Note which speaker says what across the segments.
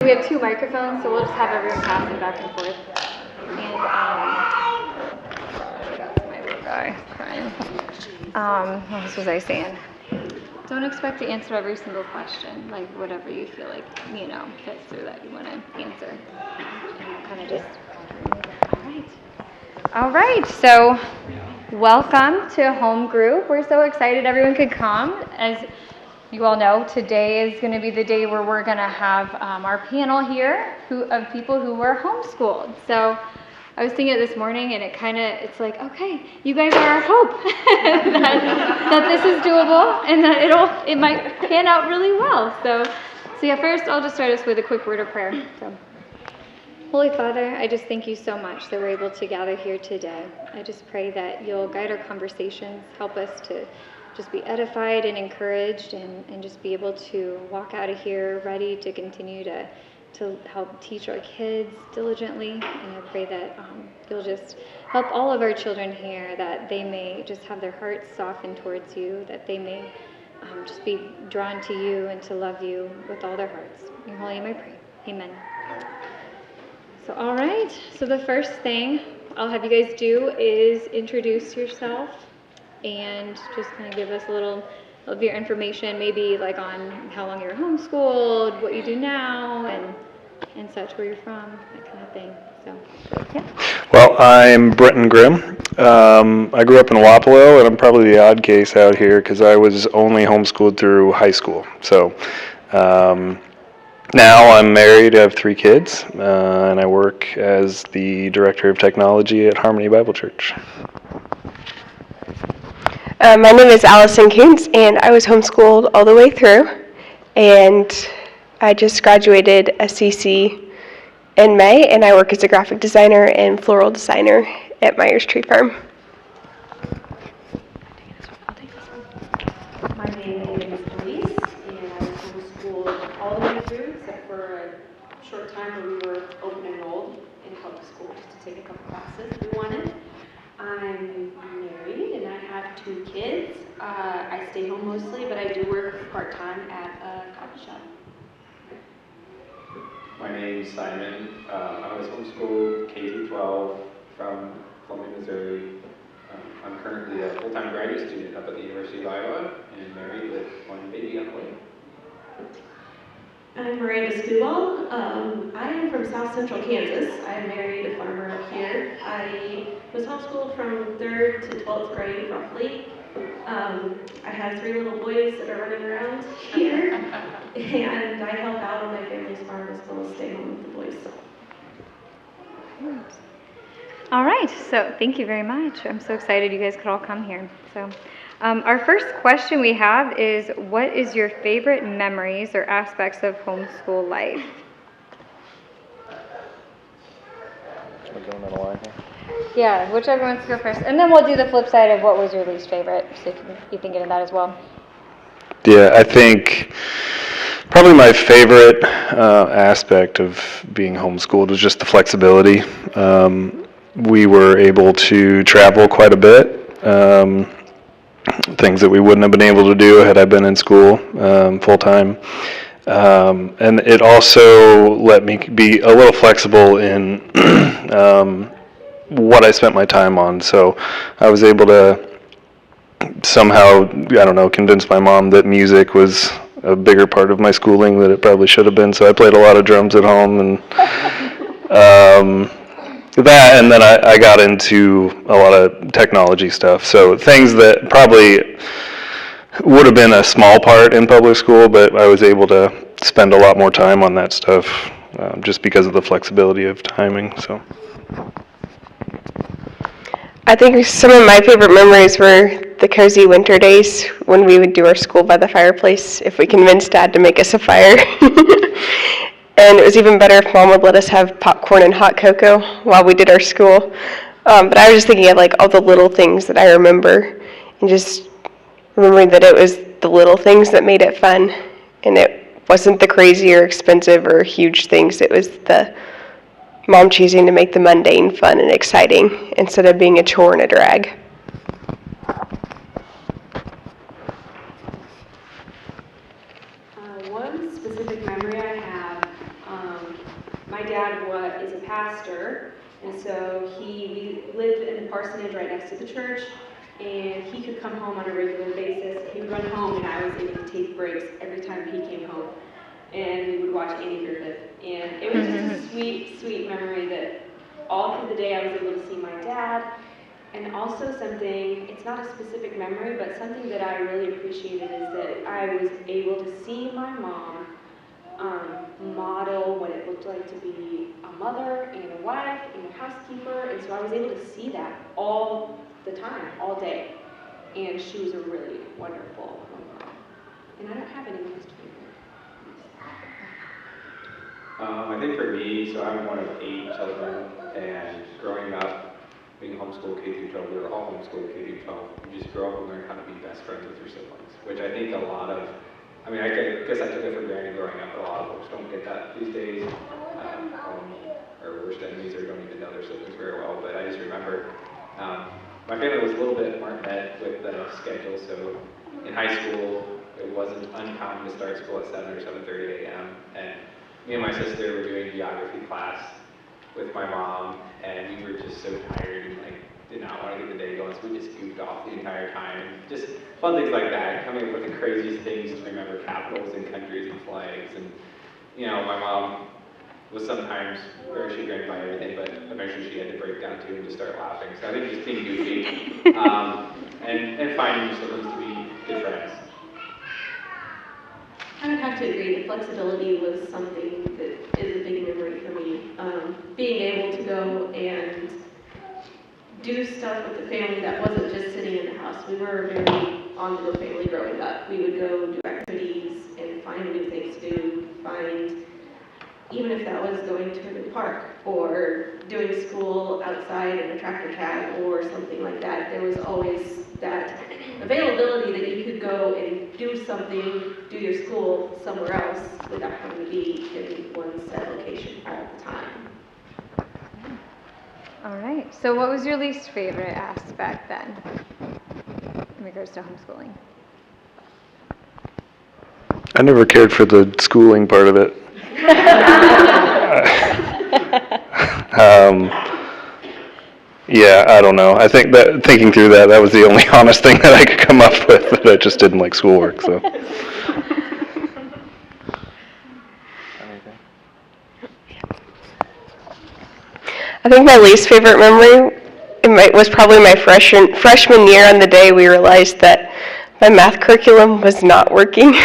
Speaker 1: We have two microphones, so we'll just have everyone pass them back and forth. And that's my little guy crying. What was I saying? Don't expect to answer every single question, like whatever you feel like, fits through that you want to answer. And kind of just, all right, so welcome to Home Group. We're so excited everyone could come. As you all know, today is going to be the day where we're going to have our panel here of people who were homeschooled. So I was thinking it this morning, and it's like, okay, you guys are our hope that this is doable and that it might pan out really well. So yeah, first I'll just start us with a quick word of prayer. So, Holy Father, I just thank you so much that we're able to gather here today. I just pray that you'll guide our conversations, help us to just be edified and encouraged, and just be able to walk out of here ready to continue to help teach our kids diligently. And I pray that you'll just help all of our children here, that they may just have their hearts softened towards you, that they may just be drawn to you and to love you with all their hearts. In your holy name I pray. Amen. So all right, so the first thing I'll have you guys do is introduce yourself and just kind of give us a little of your information, maybe like on how long you're homeschooled, what you do now, and such, where you're from, that kind of thing. So, yeah.
Speaker 2: Well, I'm Brenton Grimm. I grew up in Wapello, and I'm probably the odd case out here because I was only homeschooled through high school. So now I'm married, I have 3 kids, and I work as the Director of Technology at Harmony Bible Church.
Speaker 3: My name is Allison Kuntz, and I was homeschooled all the way through, and I just graduated SCC in May, and I work as a graphic designer and floral designer at Myers Tree Farm.
Speaker 4: My name is Elise, and I was homeschooled all the way through, except for a short time where we were open enrolled in public school just to take a couple classes we wanted. I'm married and I have 2 kids. I stay home mostly, but I do work part-time at a coffee shop.
Speaker 5: My name's Simon. I was homeschooled K-12 from Columbia, Missouri. I'm currently a full-time graduate student up at the University of Iowa and married with 1 baby on the way.
Speaker 6: I'm Miranda Skubal. I am from South Central Kansas. I married a farmer up here. I was homeschooled from 3rd to 12th grade, roughly. I have 3 little boys that are running around here, and I help out on my family's farm as well as stay home with the boys.
Speaker 1: All right, so thank you very much. I'm so excited you guys could all come here. So our first question we have is, what is your favorite memories or aspects of homeschool life?
Speaker 2: We're going on a line here.
Speaker 1: Yeah, whichever wants to go first. And then we'll do the flip side of what was your least favorite, so you can get into that as well.
Speaker 2: Yeah, I think probably my favorite aspect of being homeschooled was just the flexibility. We were able to travel quite a bit, things that we wouldn't have been able to do had I been in school full-time. And it also let me be a little flexible in what I spent my time on. So I was able to somehow, convince my mom that music was a bigger part of my schooling than it probably should have been. So I played a lot of drums at home, and that, and then I got into a lot of technology stuff. So things that probably would have been a small part in public school, but I was able to spend a lot more time on that stuff just because of the flexibility of timing. So
Speaker 3: I think some of my favorite memories were the cozy winter days when we would do our school by the fireplace if we convinced Dad to make us a fire. And it was even better if Mom would let us have popcorn and hot cocoa while we did our school. But I was just thinking of like all the little things that I remember, and just remembering that it was the little things that made it fun, and it wasn't the crazy or expensive or huge things. It was the Mom choosing to make the mundane fun and exciting instead of being a chore and a drag.
Speaker 4: One specific memory I have my dad is a pastor, and so we lived in the parsonage right next to the church, and he could come home on a regular basis. He would run home, and I was able to take breaks every time he came home, and we would watch Andy Griffith. And it was just a sweet, sweet memory that all through the day I was able to see my dad. And also something, it's not a specific memory, but something that I really appreciated is that I was able to see my mom model what it looked like to be a mother and a wife and a housekeeper. And so I was able to see that all the time, all day. And she was a really wonderful mom. And I don't have any most
Speaker 5: I think for me, so I'm one of 8 children, and growing up, being homeschooled K through 12, we were all homeschooled K through 12. You just grow up and learn how to be best friends with your siblings, which I think a lot of, I mean, I guess I took it for granted growing up, but a lot of folks don't get that these days. Our worst enemies or don't even know their siblings very well, but I just remember my family was a little bit more met with the schedule, so in high school, it wasn't uncommon to start school at 7 or 7:30 a.m., and me and my sister were doing geography class with my mom, and we were just so tired and like did not want to get the day going, so we just goofed off the entire time. Just fun things like that, coming up with the craziest things to remember capitals and countries and flags. And you know, my mom was sometimes very chagrined by everything, but eventually she had to break down too and just start laughing. So I think just being goofy and finding your siblings to be good friends.
Speaker 6: I would have to agree, the flexibility was something that is a big memory for me. Being able to go and do stuff with the family that wasn't just sitting in the house. We were a very on-the-go family growing up. We would go do activities and find new things to do, even if that was going to a new park or doing school outside in a tractor cab or something like that. There was always that availability that you could go and do something, do your school somewhere else without having to be in one set location all the time.
Speaker 1: All right. So what was your least favorite aspect then in regards to homeschooling?
Speaker 2: I never cared for the schooling part of it. Yeah, I don't know. I think that thinking through that was the only honest thing that I could come up with, that I just didn't like schoolwork. So.
Speaker 3: I think my least favorite memory was probably my freshman year, on the day we realized that my math curriculum was not working.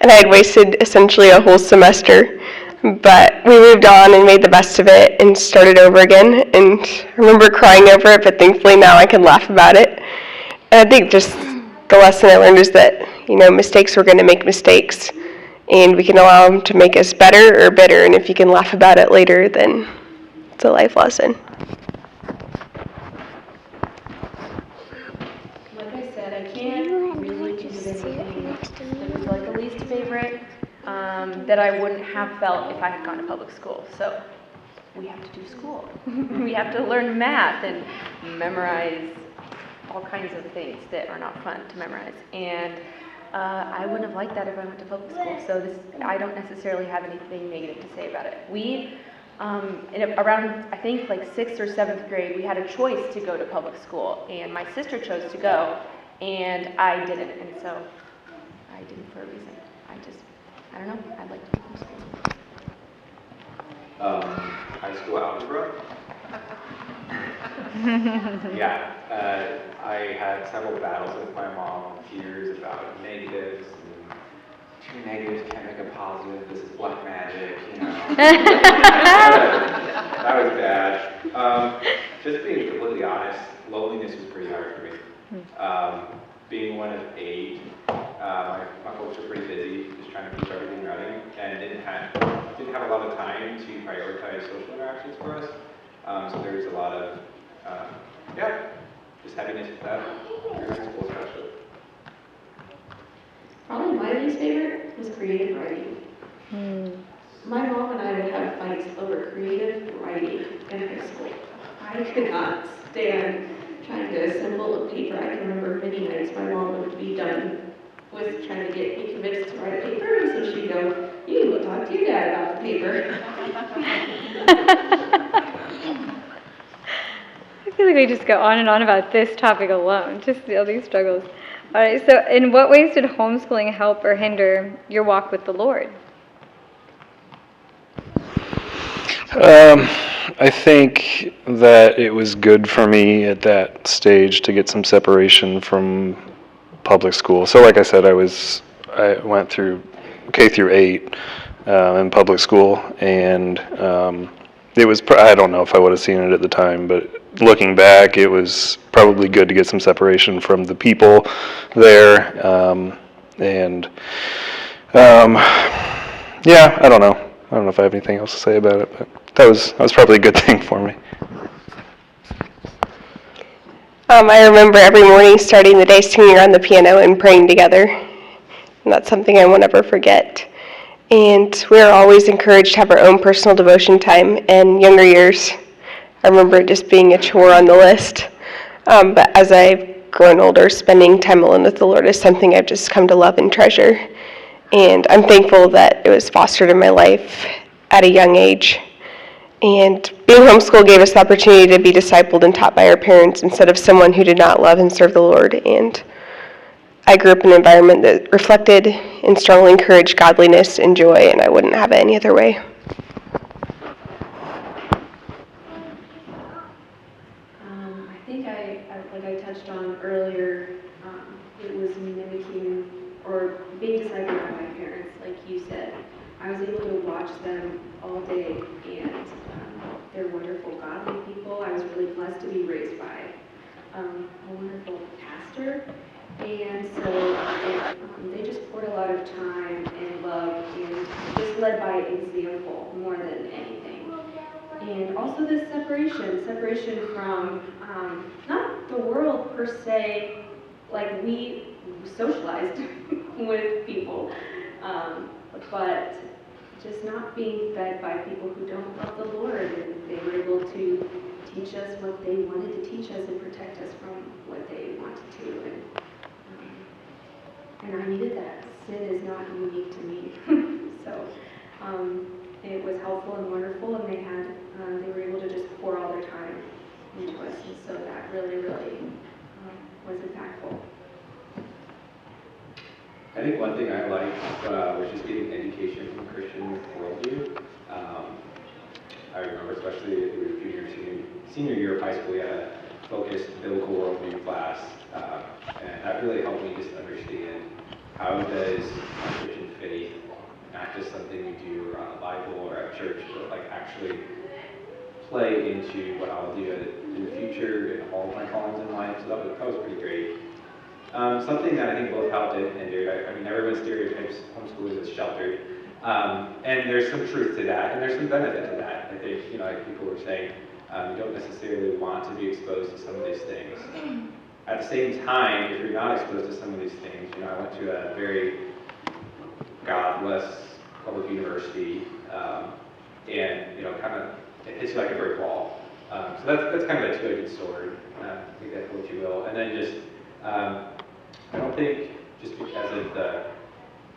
Speaker 3: And I had wasted essentially a whole semester. But we moved on and made the best of it and started over again. And I remember crying over it, but thankfully now I can laugh about it. And I think just the lesson I learned is that, mistakes, we're going to make mistakes. And we can allow them to make us better or bitter. And if you can laugh about it later, then it's a life lesson.
Speaker 4: Like I said, I can't really think of anything that was like a least favorite that I wouldn't have felt if I had gone to public school. So we have to do school. We have to learn math and memorize all kinds of things that are not fun to memorize. And I wouldn't have liked that if I went to public school. So I don't necessarily have anything negative to say about it. We, around, I think, like 6th or 7th grade, we had a choice to go to public school. And my sister chose to go, and I didn't. And so I didn't for a reason. I don't know, I'd like to do homeschool.
Speaker 5: High school algebra. Yeah, I had several battles with my mom, tears about negatives, and 2 negatives can't make a positive, this is black magic, That was bad. Just being completely honest, loneliness was pretty hard for me. Being one of 8, my folks were pretty busy, just trying to keep everything running, and didn't have a lot of time to prioritize social interactions for us. So there was a lot of, just heaviness with that during high school especially.
Speaker 6: Probably my least favorite was creative writing. My mom and I would have fights over creative writing in high school. I could not stand trying to assemble a paper. I can remember many nights my mom would be done with trying to get me convinced to write a paper, and so she'd go, "You can go talk to your dad about the paper."
Speaker 1: I feel like we just go on and on about this topic alone, just all these struggles. All right, so in what ways did homeschooling help or hinder your walk with the Lord?
Speaker 2: I think that it was good for me at that stage to get some separation from public school. So like I said, I went through K through 8 in public school, and it was, I don't know if I would have seen it at the time, but looking back, it was probably good to get some separation from the people there. Yeah, I don't know. I don't know if I have anything else to say about it, but that was probably a good thing for me.
Speaker 3: I remember every morning starting the day singing on the piano and praying together. And that's something I won't ever forget. And we are always encouraged to have our own personal devotion time. In younger years, I remember it just being a chore on the list. But as I've grown older, spending time alone with the Lord is something I've just come to love and treasure. And I'm thankful that it was fostered in my life at a young age. And being homeschooled gave us the opportunity to be discipled and taught by our parents instead of someone who did not love and serve the Lord. And I grew up in an environment that reflected and strongly encouraged godliness and joy, and I wouldn't have it any other way.
Speaker 4: I think like I touched on earlier, it was mimicking or being discipled by my parents, like you said. I was able to watch them all day, and they're wonderful, godly people. I was really blessed to be raised by a wonderful pastor, and so they just poured a lot of time and love and just led by example more than anything. And also this separation from not the world per se, like we socialized with people, but just not being fed by people who don't love the Lord, and they were able to teach us what they wanted to teach us and protect us from what they wanted to, and I needed that. Sin is not unique to me, so it was helpful and wonderful, and they were able to just pour all their time into us, and so that really was impactful.
Speaker 5: I think one thing I liked was just getting education from Christian worldview. I remember especially it was senior year of high school, we had a focused biblical worldview class, and that really helped me just understand how does Christian faith, not just something we do around the Bible or at church, but like actually play into what I'll do in the future in all of my callings in life. So that was pretty great. Something that I think both helped and hindered, I mean, everyone stereotypes homeschoolers as sheltered, and there's some truth to that, and there's some benefit to that. I think, like people were saying, you don't necessarily want to be exposed to some of these things. At the same time, if you're not exposed to some of these things, I went to a very godless public university, and, kind of, it hits you like a brick wall. So that's kind of a two-edged sword, take that for what you will. And then just, I don't think, just because of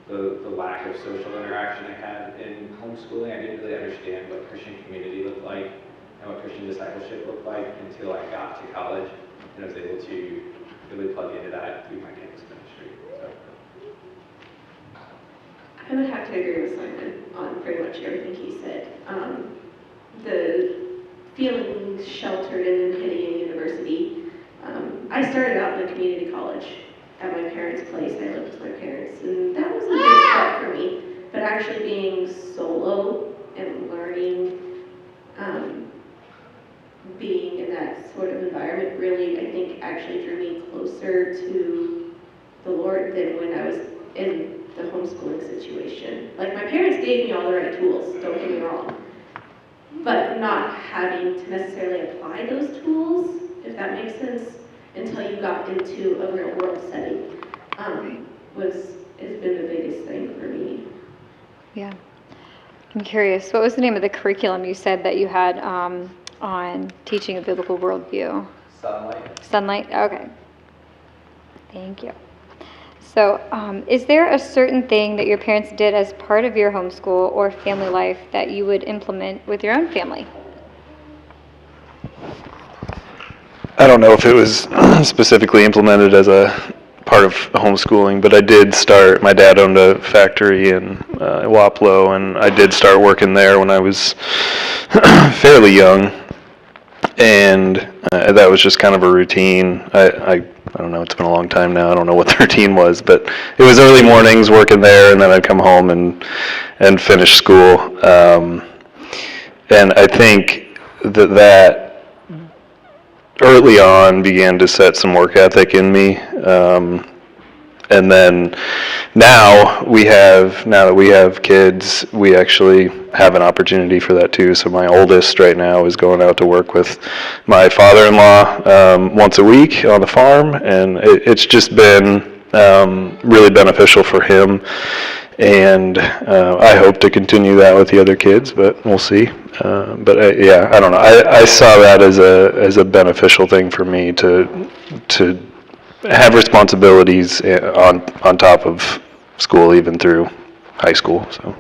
Speaker 5: the lack of social interaction I had in homeschooling, I didn't really understand what Christian community looked like and what Christian discipleship looked like until I got to college and I was able to really plug into that through my campus ministry. So.
Speaker 6: I would have to agree with Simon on pretty much everything he said. The feeling sheltered and hitting a university. I started out in a community college at my parents' place. I lived with my parents, and that was a big step for me. But actually being solo and learning, being in that sort of environment really, I think, actually drew me closer to the Lord than when I was in the homeschooling situation. Like, my parents gave me all the right tools, don't get me wrong, but not having to necessarily apply those tools, if that makes sense, until you got into a real world setting, has been the biggest thing for me.
Speaker 1: Yeah. I'm curious, what was the name of the curriculum you said that you had on teaching a biblical worldview?
Speaker 5: Sunlight.
Speaker 1: Sunlight? Okay. Thank you. So, is there a certain thing that your parents did as part of your homeschool or family life that you would implement with your own family?
Speaker 2: I don't know if it was specifically implemented as a part of homeschooling, but I did start, my dad owned a factory in Waplo, and I did start working there when I was fairly young, and that was just kind of a routine. I don't know, it's been a long time now, I don't know what the routine was, but it was early mornings working there, and then I'd come home and finish school. And I think that early on began to set some work ethic in me. And then now that we have kids, we actually have an opportunity for that too. So my oldest right now is going out to work with my father-in-law once a week on the farm, and it's just been really beneficial for him. And I hope to continue that with the other kids, but we'll see. Yeah, I don't know. I saw that as a beneficial thing for me to have responsibilities on top of school, even through high school. So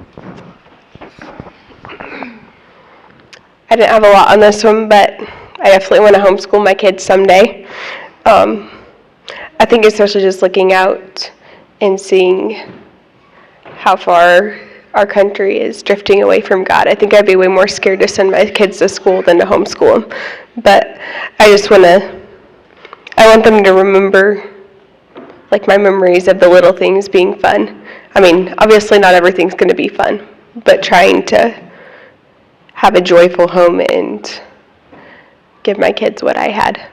Speaker 3: I didn't have a lot on this one, but I definitely want to homeschool my kids someday. I think especially just looking out and seeing how far our country is drifting away from God. I think I'd be way more scared to send my kids to school than to homeschool them. But I want them to remember, like, my memories of the little things being fun. I mean, obviously not everything's going to be fun, but trying to have a joyful home and give my kids what I had.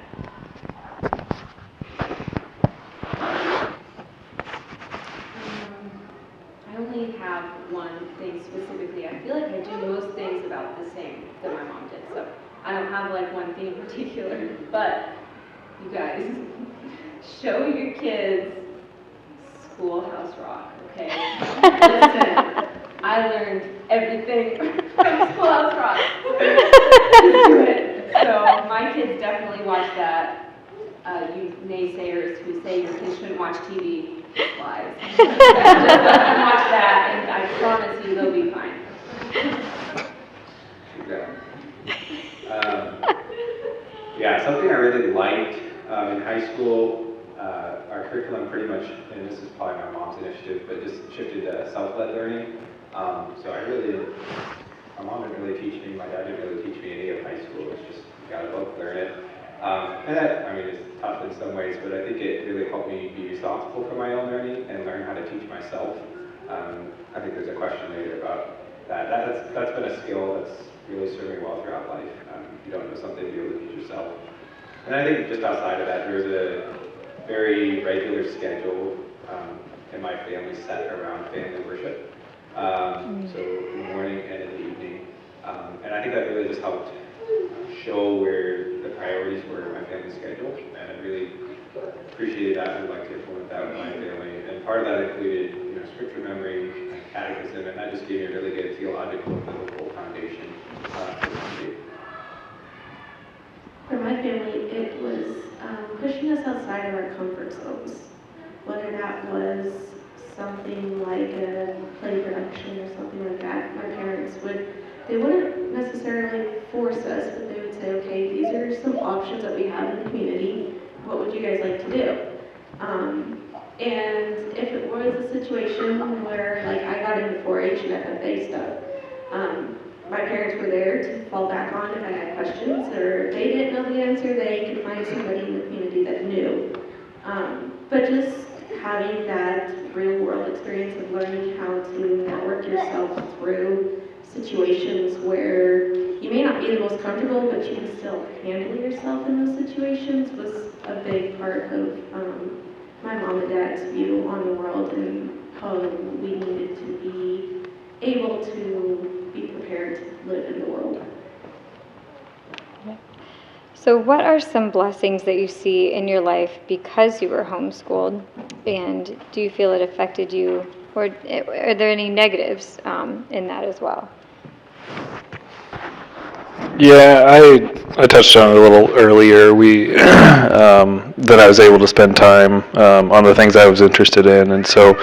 Speaker 4: I only have one thing specifically. I feel like I do most things about the same that my mom did. So I don't have like one thing in particular, but you guys, show your kids Schoolhouse Rock, okay? Listen, I learned everything from Schoolhouse Rock. Just do it. So my kids definitely watch that. You naysayers who say your kids shouldn't watch TV, lies. Just let them watch that, and I promise you they'll be fine.
Speaker 5: Yeah, something I really liked in high school, our curriculum pretty much, and this is probably my mom's initiative, but just shifted to self-led learning. So my mom didn't really teach me, my dad didn't really teach me any of high school. It's just, you got a book, learn it. And that, I mean, is tough in some ways, but I think it really helped me be responsible for my own learning and learn how to teach myself. I think there's a question later about that. That's been a skill that's really served me well throughout life. If you don't know something, you're able to teach yourself. And I think just outside of that, there's a very regular schedule in my family set around family worship. So in the morning and in the evening. And I think that really just helped show where the priorities were in my family schedule. And I really appreciated that and would like to implement that with my family. And part of that included, scripture memory, catechism, and that just gave me a really good theological and biblical foundation for the faith.
Speaker 6: For my family, it was pushing us outside of our comfort zones. Whether that was something like a play production or something like that, my parents they wouldn't necessarily force us, but they would say, okay, these are some options that we have in the community. What would you guys like to do? And if it was a situation where, like, I got into 4-H and FFA stuff, my parents were there to fall back on if I had questions, or if they didn't know the answer, they could find somebody in the community that knew. But just having that real world experience of learning how to network yourself through situations where you may not be the most comfortable, but you can still handle yourself in those situations was a big part of my mom and dad's view on the world and how we needed to be able to be prepared to live in the world.
Speaker 1: So what are some blessings that you see in your life because you were homeschooled, and do you feel it affected you, or are there any negatives in that as well?
Speaker 2: Yeah, I touched on it a little earlier. We that I was able to spend time on the things I was interested in, and so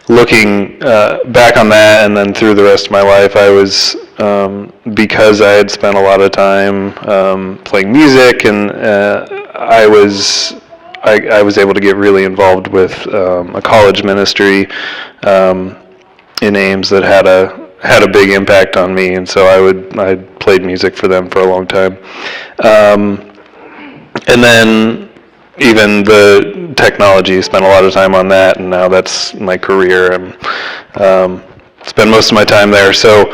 Speaker 2: looking back on that, and then through the rest of my life, I was because I had spent a lot of time playing music, and I was able to get really involved with a college ministry in Ames that had a big impact on me, and so I played music for them for a long time, and then even the technology, spent a lot of time on that, and now that's my career, and spend most of my time there. So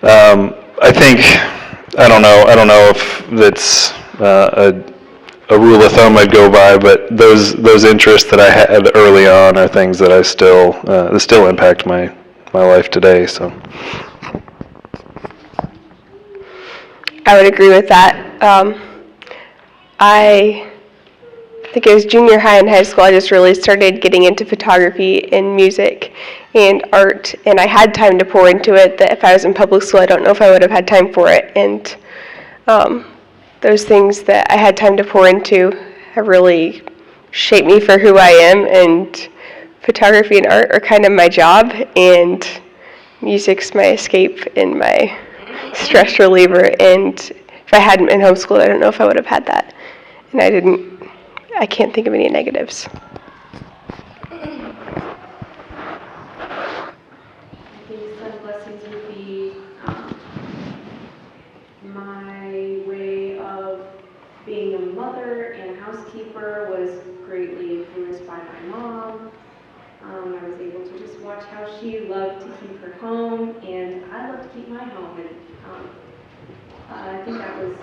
Speaker 2: I think I don't know if that's a rule of thumb I'd go by, but those interests that I had early on are things that that still impact my life today. So
Speaker 3: I would agree with that. I think it was junior high and high school, I just really started getting into photography and music and art, and I had time to pour into it that if I was in public school, I don't know if I would have had time for it. And those things that I had time to pour into have really shaped me for who I am, and photography and art are kind of my job, and music's my escape and my stress reliever. And if I hadn't been homeschooled, I don't know if I would have had that. And I can't think of any negatives.
Speaker 4: I think some blessings would be my way of being a mother and a housekeeper was greatly influenced by my mom. I was able to just watch how she loved to keep her home, and I love to keep my home. And I think that was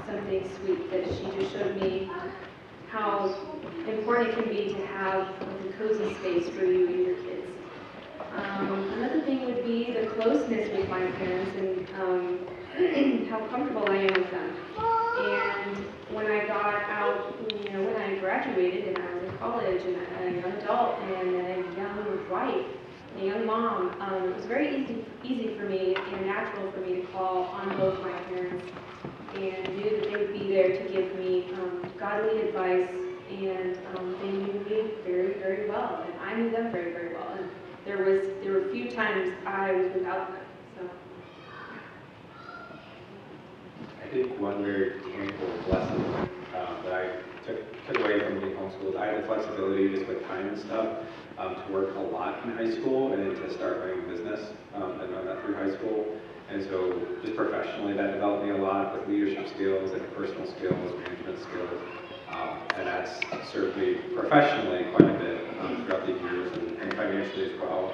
Speaker 4: something sweet that she just showed me how important it can be to have a cozy space for you and your kids. Another thing would be the closeness with my parents and how comfortable I am with them. And when I got out, when I graduated and I was in college and a young adult and a young wife, and a young mom, it was very easy for me and natural for me to call on both my parents and knew that they would be there to give me godly advice, and they knew me very, very well, and I knew them very, very well. And there were few times I was without them. So
Speaker 5: I think one very tangible lesson that I took away from being homeschooled, I had the flexibility just with time and stuff to work a lot in high school and then to start running a business and run that through high school. And so just professionally, that developed me a lot with leadership skills and personal skills, management skills. And that's served me professionally quite a bit throughout the years and financially as well.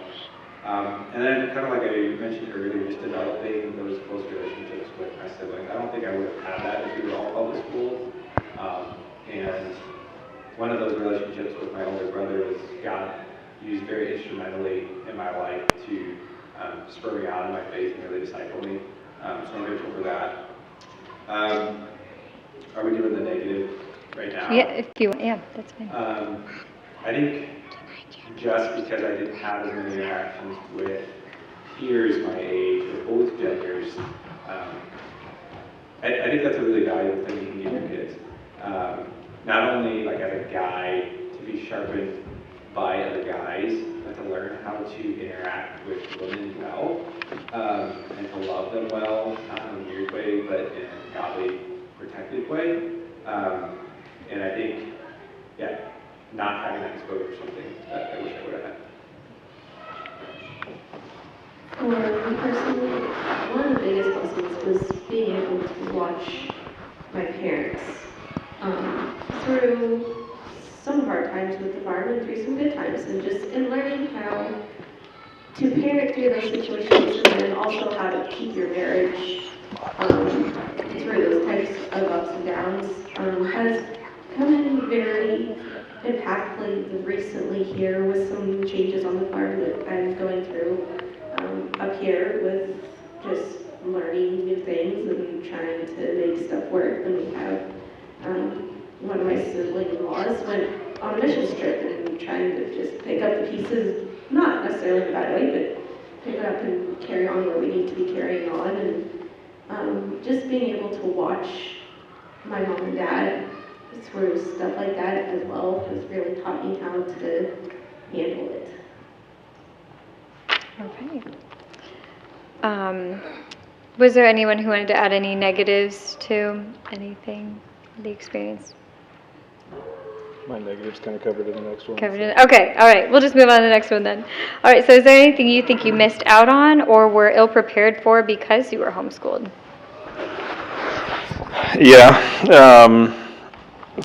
Speaker 5: And then kind of like I mentioned earlier, just developing those close relationships with my siblings. I don't think I would have had that if we were all public schools. And one of those relationships with my older brother was God used very instrumentally in my life to spur me on in my faith and really disciple me. So I'm grateful for that. Are we doing the negative right now?
Speaker 1: Yeah, if you want, yeah, that's fine.
Speaker 5: I think just because I didn't have as many interactions with peers my age or both genders, I think that's a really valuable thing you can give your kids. Not only like as a guy to be sharpened by other guys, but to learn how to interact with women well, and to love them well, not in a weird way, but in a godly, protected way. And I think, yeah, not having that exposure is something that I wish I would have had.
Speaker 6: For me personally, one of the biggest blessings was being able to watch my parents through some hard times with the farm and through some good times, and just in learning how to parent through those situations and then also how to keep your marriage through those types of ups and downs has come in very impactfully recently here with some changes on the farm that I'm going through up here with just learning new things and trying to make stuff work. And we have one of my sibling-in-laws went on a missions trip and trying to just pick up the pieces, not necessarily in a bad way, but pick it up and carry on where we need to be carrying on. And just being able to watch my mom and dad through stuff like that as well has really taught me how to handle it.
Speaker 1: Okay. Was there anyone who wanted to add any negatives to anything, the experience?
Speaker 2: My negatives kind of covered in the next one.
Speaker 1: Covered it. Okay, all right. We'll just move on to the next one then. All right, so is there anything you think you missed out on or were ill prepared for because you were homeschooled?
Speaker 2: Yeah.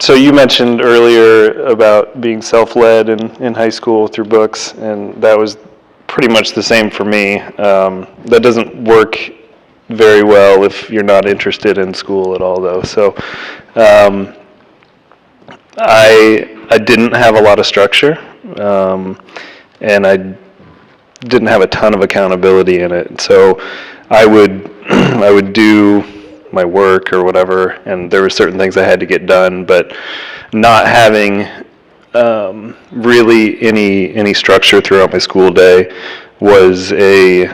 Speaker 2: So you mentioned earlier about being self-led in high school through books, and that was pretty much the same for me. That doesn't work very well if you're not interested in school at all, though. So I didn't have a lot of structure, and I didn't have a ton of accountability in it. So I would I would do my work or whatever, and there were certain things I had to get done, but not having really any structure throughout my school day was a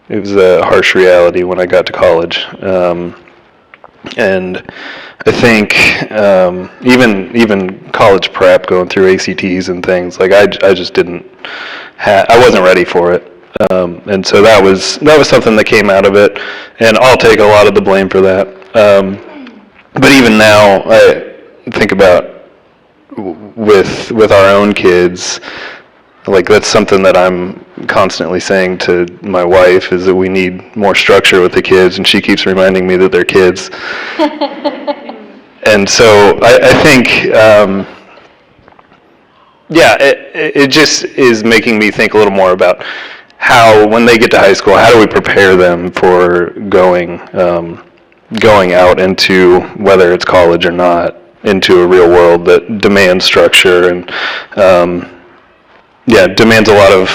Speaker 2: harsh reality when I got to college. And I think even college prep, going through ACTs and things, like I just didn't I wasn't ready for it. And so that was something that came out of it, and I'll take a lot of the blame for that. But even now, I think about with our own kids, like that's something that I'm constantly saying to my wife, is that we need more structure with the kids, and she keeps reminding me that they're kids. And so I think, yeah, it just is making me think a little more about how, when they get to high school, how do we prepare them for going out into, whether it's college or not, into a real world that demands structure and demands a lot of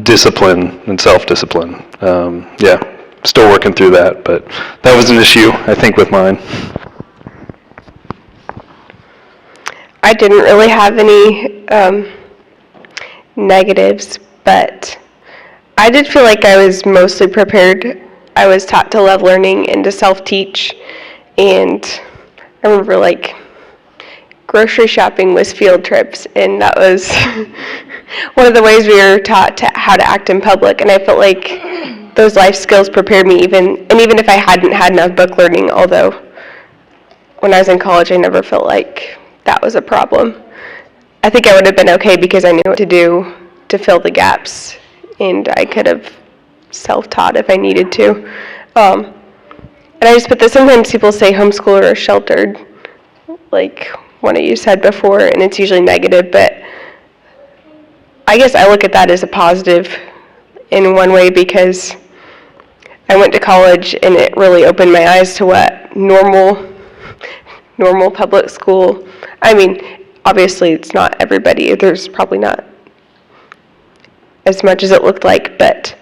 Speaker 2: discipline and self-discipline. Still working through that, but that was an issue, I think, with mine.
Speaker 3: I didn't really have any negatives, but I did feel like I was mostly prepared. I was taught to love learning and to self-teach, and I remember like grocery shopping was field trips, and that was one of the ways we were taught how to act in public, and I felt like those life skills prepared me even if I hadn't had enough book learning, although when I was in college I never felt like that was a problem. I think I would have been okay because I knew what to do to fill the gaps, and I could have self-taught if I needed to. And but sometimes people say homeschooled or sheltered, like one of you said before, and it's usually negative, but I guess I look at that as a positive in one way, because I went to college and it really opened my eyes to what normal public school, I mean, obviously it's not everybody, there's probably not as much as it looked like, but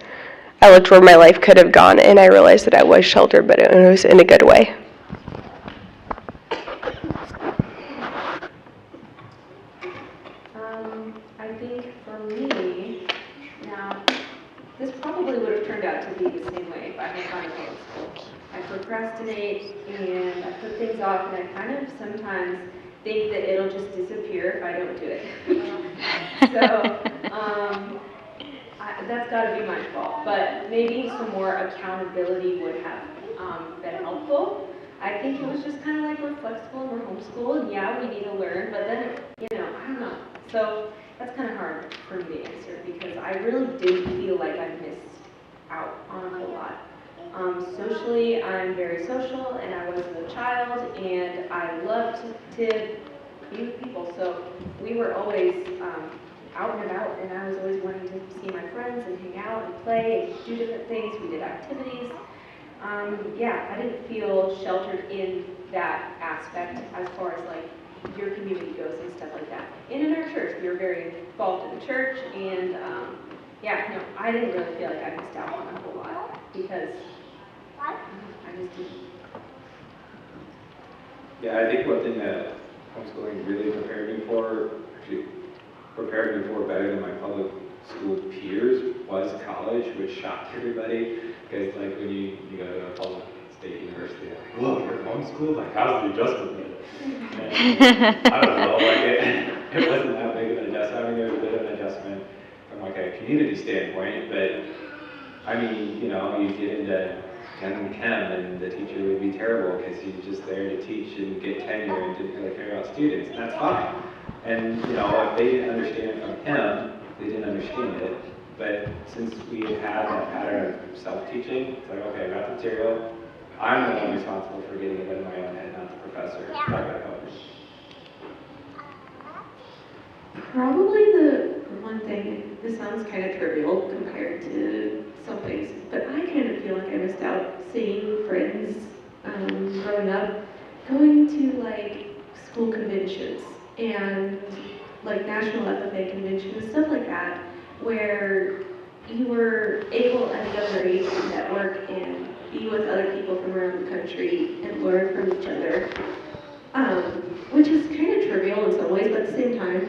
Speaker 3: I looked where my life could have gone, and I realized that I was sheltered, but it was in a good way.
Speaker 4: I think for me, now, this probably would have turned out to be the same way if I had gone to public school. I procrastinate and I put things off, and I kind of sometimes think that it'll just disappear if I don't do it. So that's got to be my fault, but maybe some more accountability would have been helpful. I think it was just kind of like we're flexible and we're homeschooled, and yeah, we need to learn, but then, I don't know. So that's kind of hard for me to answer, because I really did feel like I missed out on a whole lot. Socially, I'm very social, and I was a child, and I loved to be with people, so we were always out and about, and I was always wanting to see my friends and hang out and play and do different things. We did activities. I didn't feel sheltered in that aspect as far as like your community goes and stuff like that. And in our church, we were very involved in the church, and I didn't really feel like I missed out on a whole lot, because I just didn't.
Speaker 5: Yeah, I think one thing that homeschooling really prepared me for better than my public school peers, was college, which shocked everybody, because like when you go to a public state university, like, whoa, you're homeschooled? Like, how's the adjustment been? And I don't know, like it wasn't that big of an adjustment. I mean, there was a bit of an adjustment from like a community standpoint, but I mean, you know, you get into chem and the teacher would be terrible because he's just there to teach and get tenure and to really care about students, and that's fine. And you know, if they didn't understand it from him, they didn't understand it. But since we had that pattern of self-teaching, it's like, okay, I got the material. I'm the one responsible for getting it in my own head, not the professor. I gotta help me.
Speaker 6: Probably the one thing, this sounds kind of trivial compared to some things, but I kind of feel like I missed out seeing friends growing up, going to like school conventions and like National FFA conventions and stuff like that, where you were able at a younger age to network and be with other people from around the country and learn from each other, which is kind of trivial in some ways, but at the same time,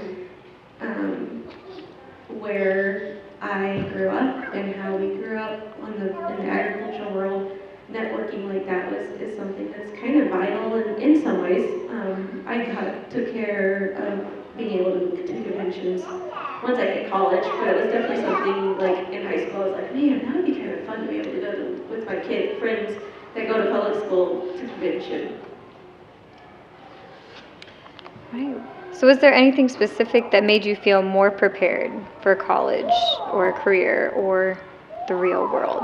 Speaker 6: where I grew up and how we grew up in the agricultural world, networking like that is something that's kind of vital, and in some ways, I took care of being able to conventions once I hit college, but it was definitely something like in high school, I was like, man, that would be kind of fun to be able to go to, with my friends that go to public school to convention.
Speaker 1: Right. So was there anything specific that made you feel more prepared for college or a career or the real world?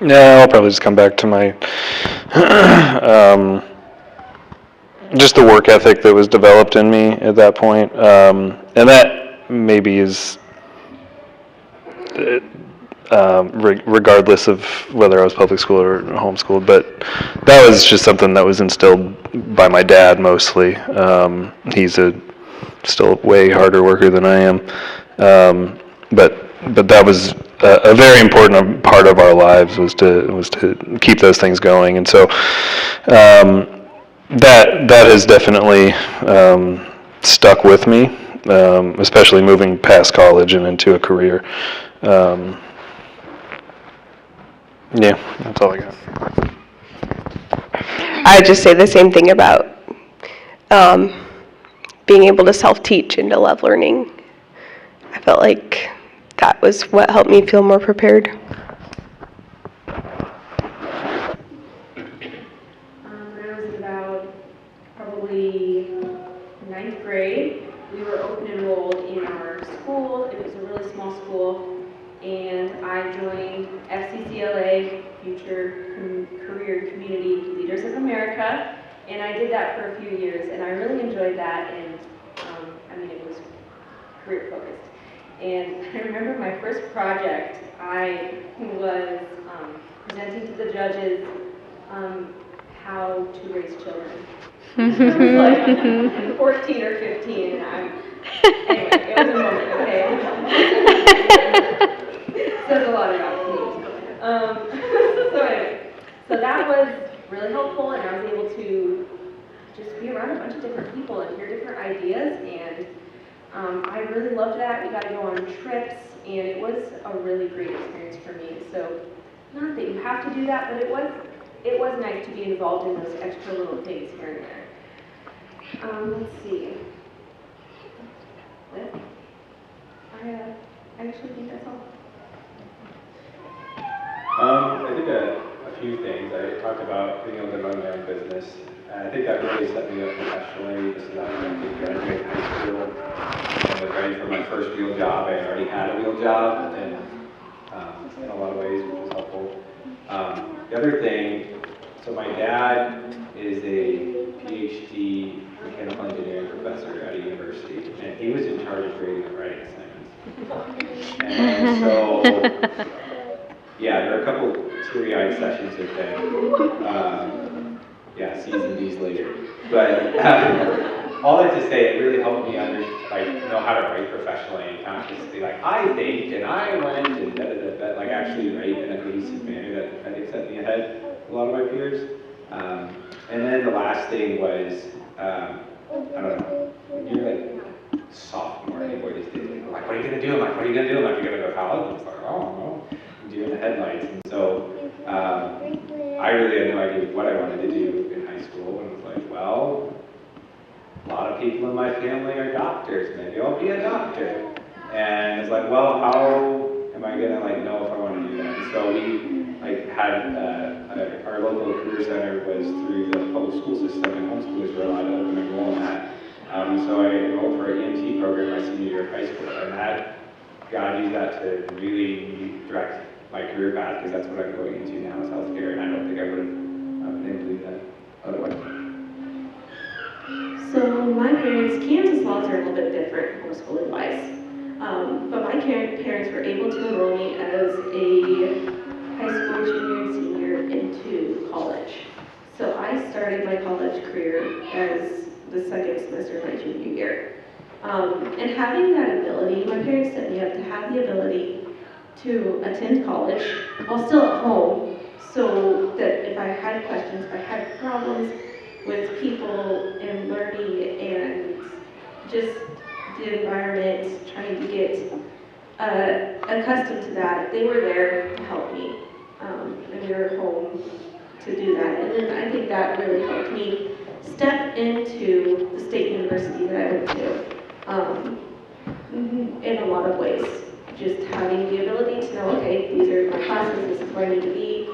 Speaker 2: Yeah, I'll probably just come back to my just the work ethic that was developed in me at that point, and that maybe is regardless of whether I was public school or homeschooled, but that was just something that was instilled by my dad mostly. He's still way harder worker than I am, but that was a very important part of our lives was to keep those things going, and so that has definitely stuck with me, especially moving past college and into a career. Yeah, that's all I got.
Speaker 3: I'd just say the same thing about being able to self-teach and to love learning. I felt like that was what helped me feel more prepared.
Speaker 4: When I was in about probably 9th grade, we were open enrolled in our school. It was a really small school, and I joined FCCLA, Future Career Community Leaders of America, and I did that for a few years, and I really enjoyed that, and it was career focused. And I remember my first project, I was presenting to the judges how to raise children. I was like 14 or 15, and anyway, it was a moment, okay? Says a lot about me. So that was really helpful, and I was able to just be around a bunch of different people and hear different ideas, and I really loved that. We got to go on trips, and it was a really great experience for me. So not that you have to do that, but it was nice to be involved in those extra little things here and there. Let's see. I actually think that's all.
Speaker 5: I think a few things. I talked about being able to run my own business. And I think that really set me up professionally. This is not when I graduated high school. I was ready for my first real job. I already had a real job, and in a lot of ways, which was helpful. The other thing, so my dad is a PhD mechanical engineering professor at a university, and he was in charge of grading and writing assignments. And so, yeah, there are a couple teary-eyed sessions with him. Yeah, C's and D's later. But all that to say, it really helped me know how to write professionally and not just be like, I think, and I went, and da-da-da-da, like actually write in a cohesive manner that I think set me ahead of a lot of my peers. And then the last thing was, I don't know, when you're like sophomore people just did. Like, what are you gonna do? I'm like, what are you gonna do? I'm like, you're gonna go to college? And it's like, oh, no, I'm doing the headlights. And so I really had no idea what I wanted to do in high school, and was like, well, a lot of people in my family are doctors. Maybe I'll be a doctor. And it's like, well, how am I gonna like know if I want to do that? And so we like had our local career center was through the public school system, and homeschoolers were allowed to open enroll in that. So I enrolled for an EMT program my senior year of high school, and that God used that to really direct my career path, because that's what I'm going into now is healthcare, and I don't think I would have been able to do that otherwise.
Speaker 6: So my parents, Kansas laws are a little bit different homeschooling wise. But my parents were able to enroll me as a high school junior and senior into college. So I started my college career as the second semester of my junior year. And having that ability, my parents set me up to have the ability to attend college while still at home, so that if I had questions, if I had problems with people and learning and just the environment, trying to get accustomed to that, they were there to help me. And we were home to do that. And then I think that really helped me step into the state university that I went to in a lot of ways. Just having the ability to know, okay, these are my classes, this is where I need to be.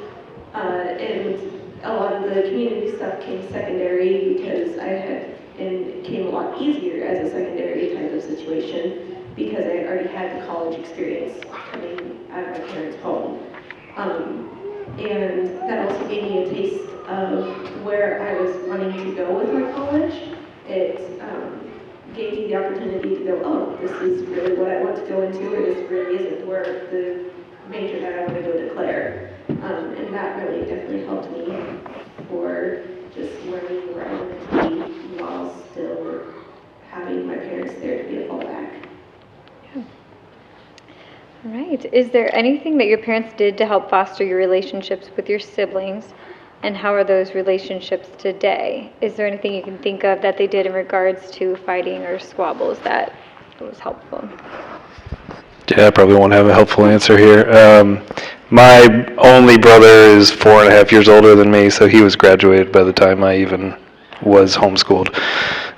Speaker 6: And a lot of the community stuff came secondary because and it came a lot easier as a secondary type of situation because I had already had the college experience coming out of my parents' home. And that also gave me a taste of where I was wanting to go with my college. It gave me the opportunity to go, oh, this is really what I want to go into, or this really isn't where the major that I want to go declare. And that really definitely helped me for just learning where I wanted to be while still having my parents there to be a fallback.
Speaker 1: Yeah. All right. Is there anything that your parents did to help foster your relationships with your siblings? And how are those relationships today? Is there anything you can think of that they did in regards to fighting or squabbles that was helpful?
Speaker 2: Yeah, I probably won't have a helpful answer here. My only brother is 4.5 years older than me, so he was graduated by the time I even was homeschooled.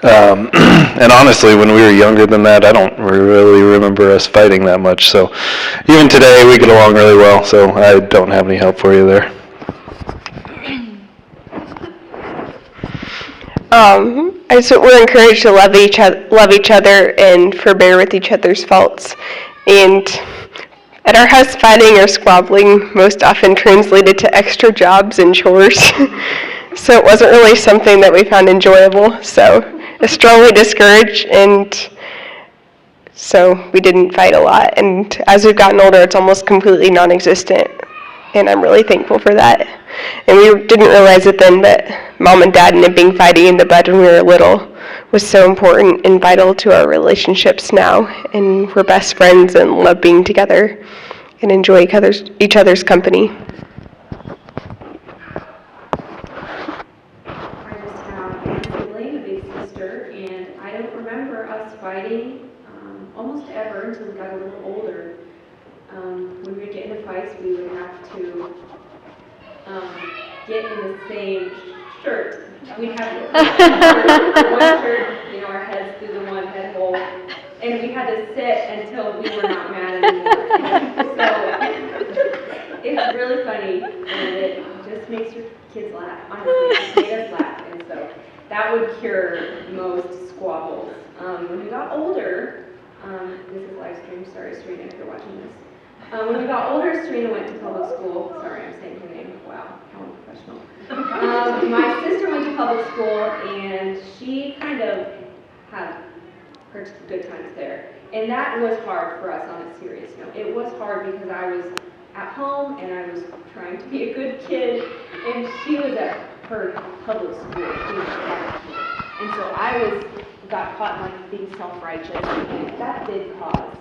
Speaker 2: And honestly, when we were younger than that, I don't really remember us fighting that much. So even today, we get along really well, so I don't have any help for you there.
Speaker 3: So we're encouraged to love each other and forbear with each other's faults. And at our house, fighting or squabbling most often translated to extra jobs and chores. So it wasn't really something that we found enjoyable. So it's strongly discouraged, and so we didn't fight a lot. And as we've gotten older, it's almost completely non-existent. And I'm really thankful for that. And we didn't realize it then, but Mom and Dad nipping fighting in the bud when we were little was so important and vital to our relationships now. And we're best friends and love being together and enjoy each other's company.
Speaker 4: I just have a sibling, a big sister, and I don't remember us fighting almost ever until we got a little older. When we would get into fights, we would have to get in the same shirt. We'd have one shirt, our heads through the one head hole, and we had to sit until we were not mad anymore. So it's really funny, and it just makes your kids laugh. Honestly, it made us laugh, and so that would cure most squabbles. When we got older, this is live stream, sorry Serena if you're watching this. When we got older, Serena went to public school. Sorry, I'm saying her name. Wow, how unprofessional. My sister went to public school, and she kind of had her good times there. And that was hard for us on a serious note. It was hard because I was at home, and I was trying to be a good kid, and she was at her public school. She was a bad kid. And so I got caught in like being self-righteous, and that did cause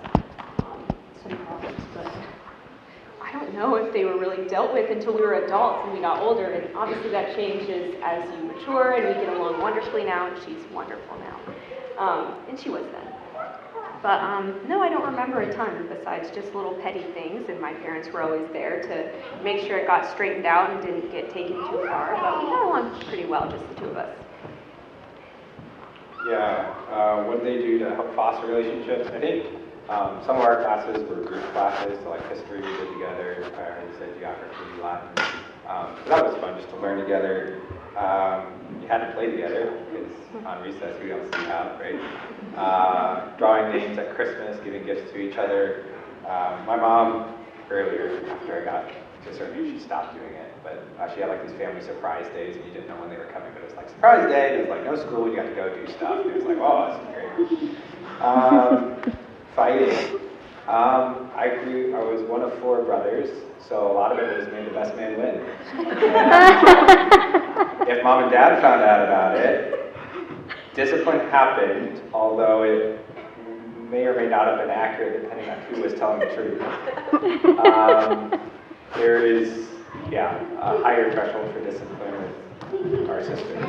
Speaker 4: some problems, but I don't know if they were really dealt with until we were adults and we got older, and obviously that changes as you mature, and we get along wonderfully now, and she's wonderful now, and she was then. But no, I don't remember a ton besides just little petty things, and my parents were always there to make sure it got straightened out and didn't get taken too far. But we got along pretty well, just the two of us.
Speaker 5: Yeah, what do they do to help foster relationships? I think some of our classes were group classes, so like history we did together, I already said geography, Latin. So that was fun just to learn together. You had to play together, because on recess we don't see how, right? Drawing names at Christmas, giving gifts to each other. My mom, earlier, after I got to a certain age, she stopped doing it, but she had like these family surprise days, and you didn't know when they were coming, but it was like surprise day, and it was like no school, you got to go do stuff, and it was like, oh, that's great. Fighting. I was one of 4 brothers, so a lot of it was may the best man win. And if mom and dad found out about it, discipline happened, although it may or may not have been accurate depending on who was telling the truth. There is, a higher threshold for discipline with our sisters.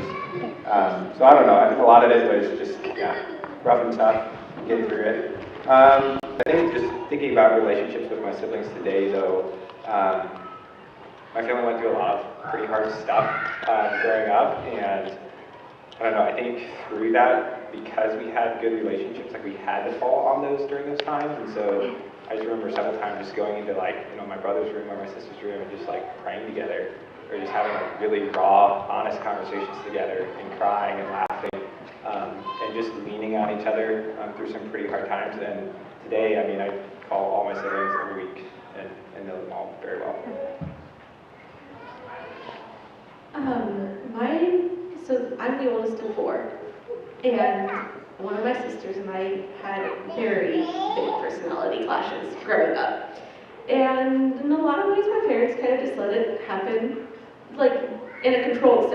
Speaker 5: So I don't know, I think a lot of it was just, rough and tough, getting through it. I think just thinking about relationships with my siblings today, though, my family went through a lot of pretty hard stuff growing up, and I don't know, I think through that, because we had good relationships, like we had to fall on those during those times, and so I just remember several times just going into like, my brother's room or my sister's room and just like praying together, or just having like really raw, honest conversations together, and crying and laughing, and just leaning on each other through some pretty hard times. And today, I mean, I call all my siblings every week and know them all very well.
Speaker 6: So I'm the oldest of 4, and one of my sisters and I had very big personality clashes growing up. And in a lot of ways, my parents kind of just let it happen, like in a controlled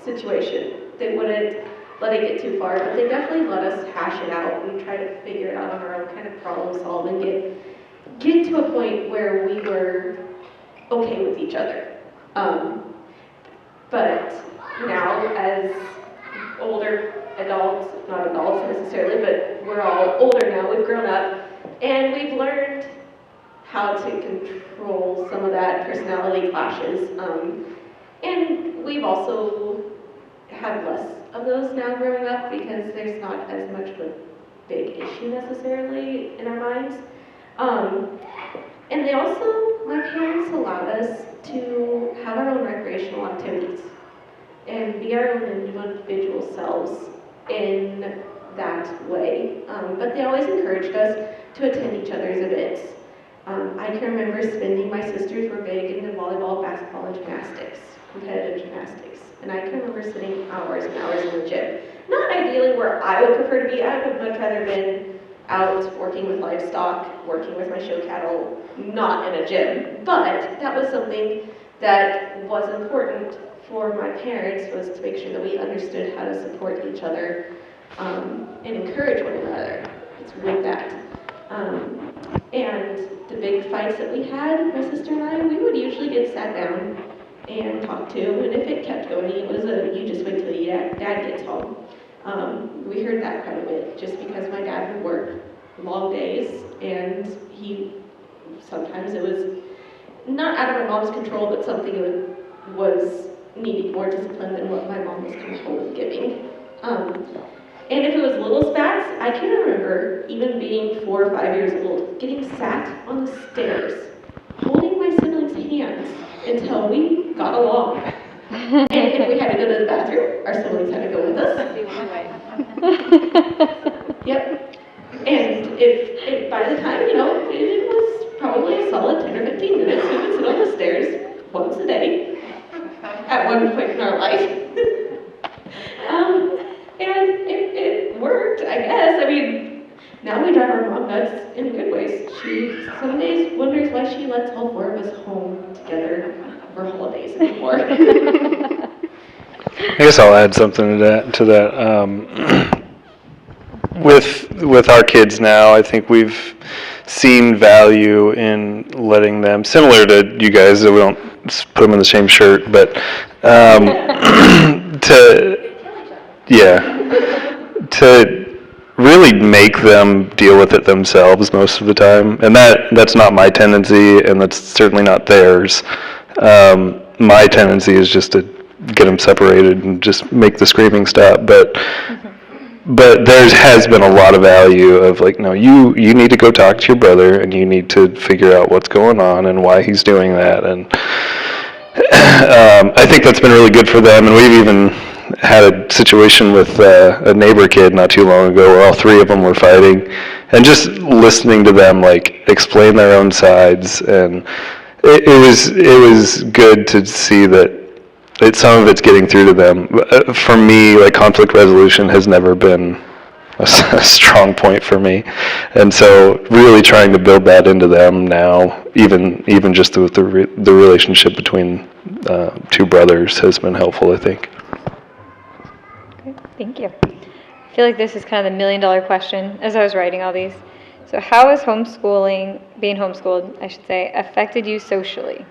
Speaker 6: situation. They wouldn't let it get too far, but they definitely let us hash it out and try to figure it out on our own, kind of problem solve and get to a point where we were okay with each other. But now, as older adults, not adults necessarily, but we're all older now, we've grown up, and we've learned how to control some of that personality clashes. And we've also had less of those now growing up because there's not as much of a big issue necessarily in our minds. And they also, my parents allowed us to have our own recreational activities and be our own individual selves in that way. But they always encouraged us to attend each other's events. I can remember spending, my sisters were big into volleyball, basketball, and gymnastics, competitive gymnastics. And I can remember sitting hours and hours in the gym. Not ideally where I would prefer to be. I would much rather been out working with livestock, working with my show cattle, not in a gym. But that was something that was important for my parents, was to make sure that we understood how to support each other and encourage one another. It's with that. And the big fights that we had, my sister and I, we would usually get sat down and talked to, and if it kept going, it was you just wait till your dad gets home. We heard that quite a bit, just because my dad would work long days, and sometimes it was not out of my mom's control, but something that was needing more discipline than what my mom was comfortable with giving. And if it was little spats, I can remember, even being 4 or 5 years old, getting sat on the stairs, holding my siblings' hands until we got along. And if we had to go to the bathroom, our siblings had to go with us. Yep. And if by the time, it was probably a solid 10 or 15 minutes, we would sit on the stairs once a day at one point in our life. And it worked, I guess. I mean, now we drive our mom nuts in good ways. She some days wonders why she lets all 4 of us home together for holidays anymore.
Speaker 2: I guess I'll add something to that. With our kids now, I think we've seen value in letting them, similar to you guys, that we don't put them in the same shirt, but to really make them deal with it themselves most of the time. And that's not my tendency, and that's certainly not theirs. My tendency is just to get them separated and just make the screaming stop. But there has been a lot of value of like, no, you need to go talk to your brother, and you need to figure out what's going on and why he's doing that. And I think that's been really good for them. And we've even had a situation with a neighbor kid not too long ago where all three of them were fighting, and just listening to them like explain their own sides, and it was good to see that some of it's getting through to them. For me, like, conflict resolution has never been a strong point for me, and so really trying to build that into them now, even just with the relationship between two brothers, has been helpful, I think.
Speaker 1: Okay, thank you. I feel like this is kind of the $1,000,000 question as I was writing all these. So how has being homeschooled, I should say, affected you socially?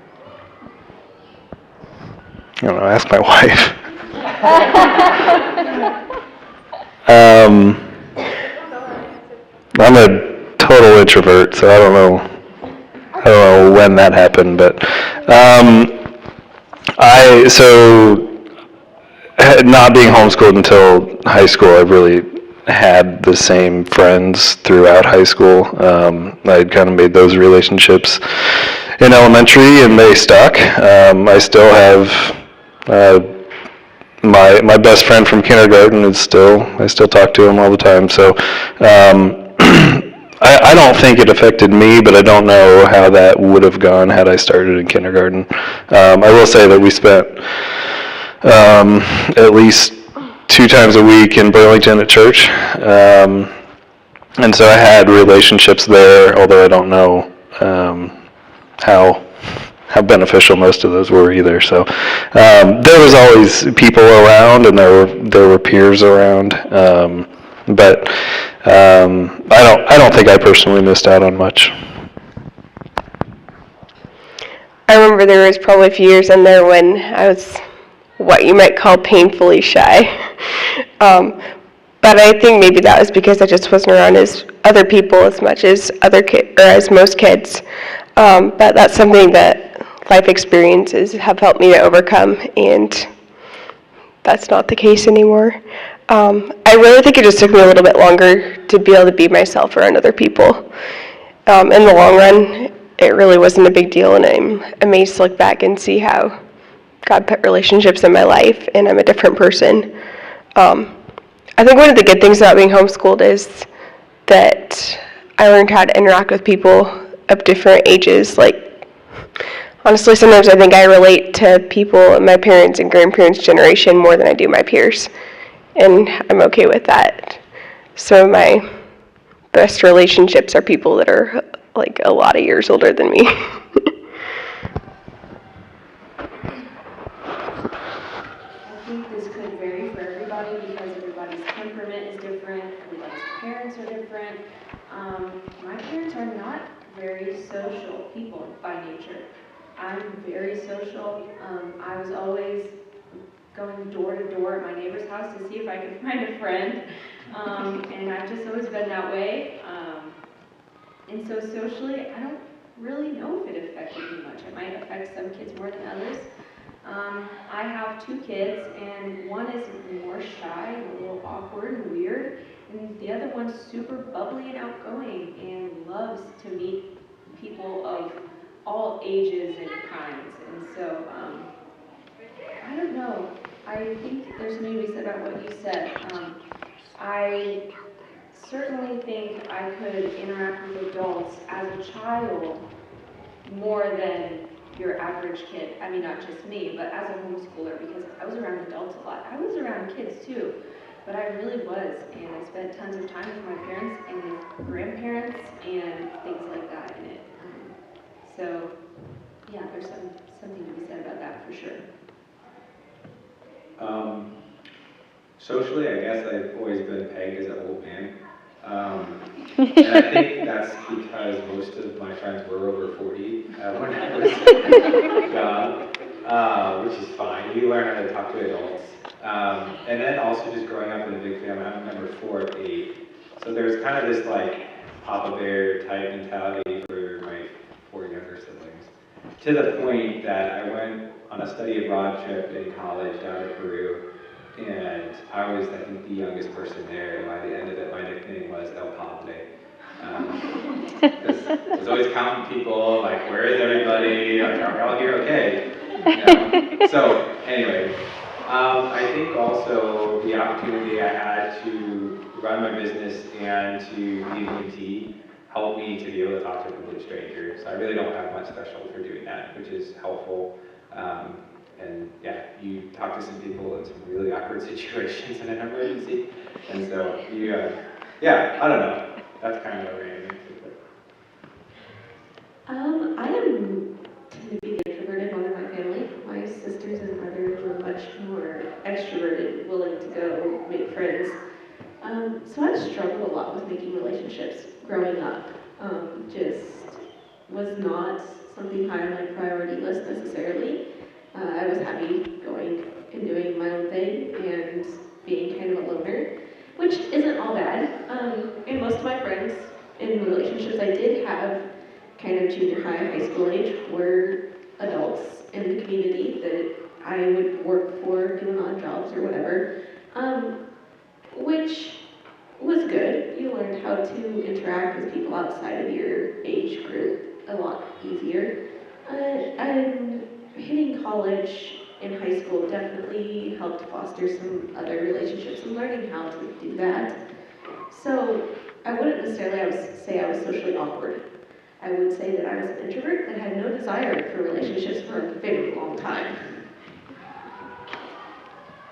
Speaker 2: I don't know, ask my wife. I'm a total introvert, so I don't know when that happened, but not being homeschooled until high school, I really had the same friends throughout high school. I kind of made those relationships in elementary, and they stuck. I still have my best friend from kindergarten I still talk to him all the time. So I don't think it affected me, but I don't know how that would have gone had I started in kindergarten. I will say that we spent at least 2 times a week in Burlington at church. And so I had relationships there, although I don't know how beneficial most of those were either. So there was always people around, and there were peers around, but I don't think I personally missed out on much.
Speaker 3: I remember there was probably a few years in there when I was what you might call painfully shy. But I think maybe that was because I just wasn't around other people as much as as most kids. But that's something that life experiences have helped me to overcome, and that's not the case anymore. I really think it just took me a little bit longer to be able to be myself around other people. In the long run, it really wasn't a big deal, and I'm amazed to look back and see how God put relationships in my life, and I'm a different person. I think one of the good things about being homeschooled is that I learned how to interact with people of different ages. Like, honestly, sometimes I think I relate to people in my parents' and grandparents' generation more than I do my peers, and I'm okay with that. Some of my best relationships are people that are like a lot of years older than me.
Speaker 4: I think this could vary for everybody because everybody's temperament is different, everybody's parents are different. My parents are not very social people by nature. I'm very social. I was always going door to door at my neighbor's house to see if I could find a friend. And I've just always been that way. And so socially, I don't really know if it affected me much. It might affect some kids more than others. I have 2 kids, and one is more shy and a little awkward and weird, and the other one's super bubbly and outgoing and loves to meet people of all ages and kinds. And so, I don't know. I think there's something to be said about what you said. I certainly think I could interact with adults as a child more than your average kid. I mean, not just me, but as a homeschooler, because I was around adults a lot. I was around kids too, but I really was, and I spent tons of time with my parents and with grandparents and things like that in it. So, yeah, there's something to be said about that for sure.
Speaker 5: Socially, I guess I've always been pegged as an old man. And I think that's because most of my friends were over 40 when I was young, which is fine. You learn how to talk to adults. And then also just growing up in a big family, I'm number 4 of 8. So there's kind of this like Papa Bear type mentality for my 4 younger siblings, to the point that I went on a study abroad trip in college down to Peru, and I was, I think, the youngest person there, and by the end of it, my nickname was El Padre. Because I was always counting people, like, where is everybody? Like, are we all here okay? You know? So, anyway, I think also the opportunity I had to run my business and to be an EMT helped me to be able to talk to a complete stranger. So I really don't have much threshold for doing that, which is helpful. And yeah, you talk to some people in some really awkward situations in an emergency. And so you, yeah, I don't know. That's kind of a random answer.
Speaker 6: I am tend to be the introverted one in my family. My sisters and brothers were much more extroverted, willing to go make friends. So I struggled a lot with making relationships growing up. Just was not something high on my priority list necessarily. I was happy going and doing my own thing and being kind of a loner, which isn't all bad. And most of my friends in relationships I did have kind of junior high school age were adults in the community that I would work for, doing odd jobs or whatever, which was good. You learned how to interact with people outside of your age group a lot easier. And hitting college and high school definitely helped foster some other relationships and learning how to do that. So I wouldn't necessarily say I was socially awkward. I would say that I was an introvert that had no desire for relationships for a very long time.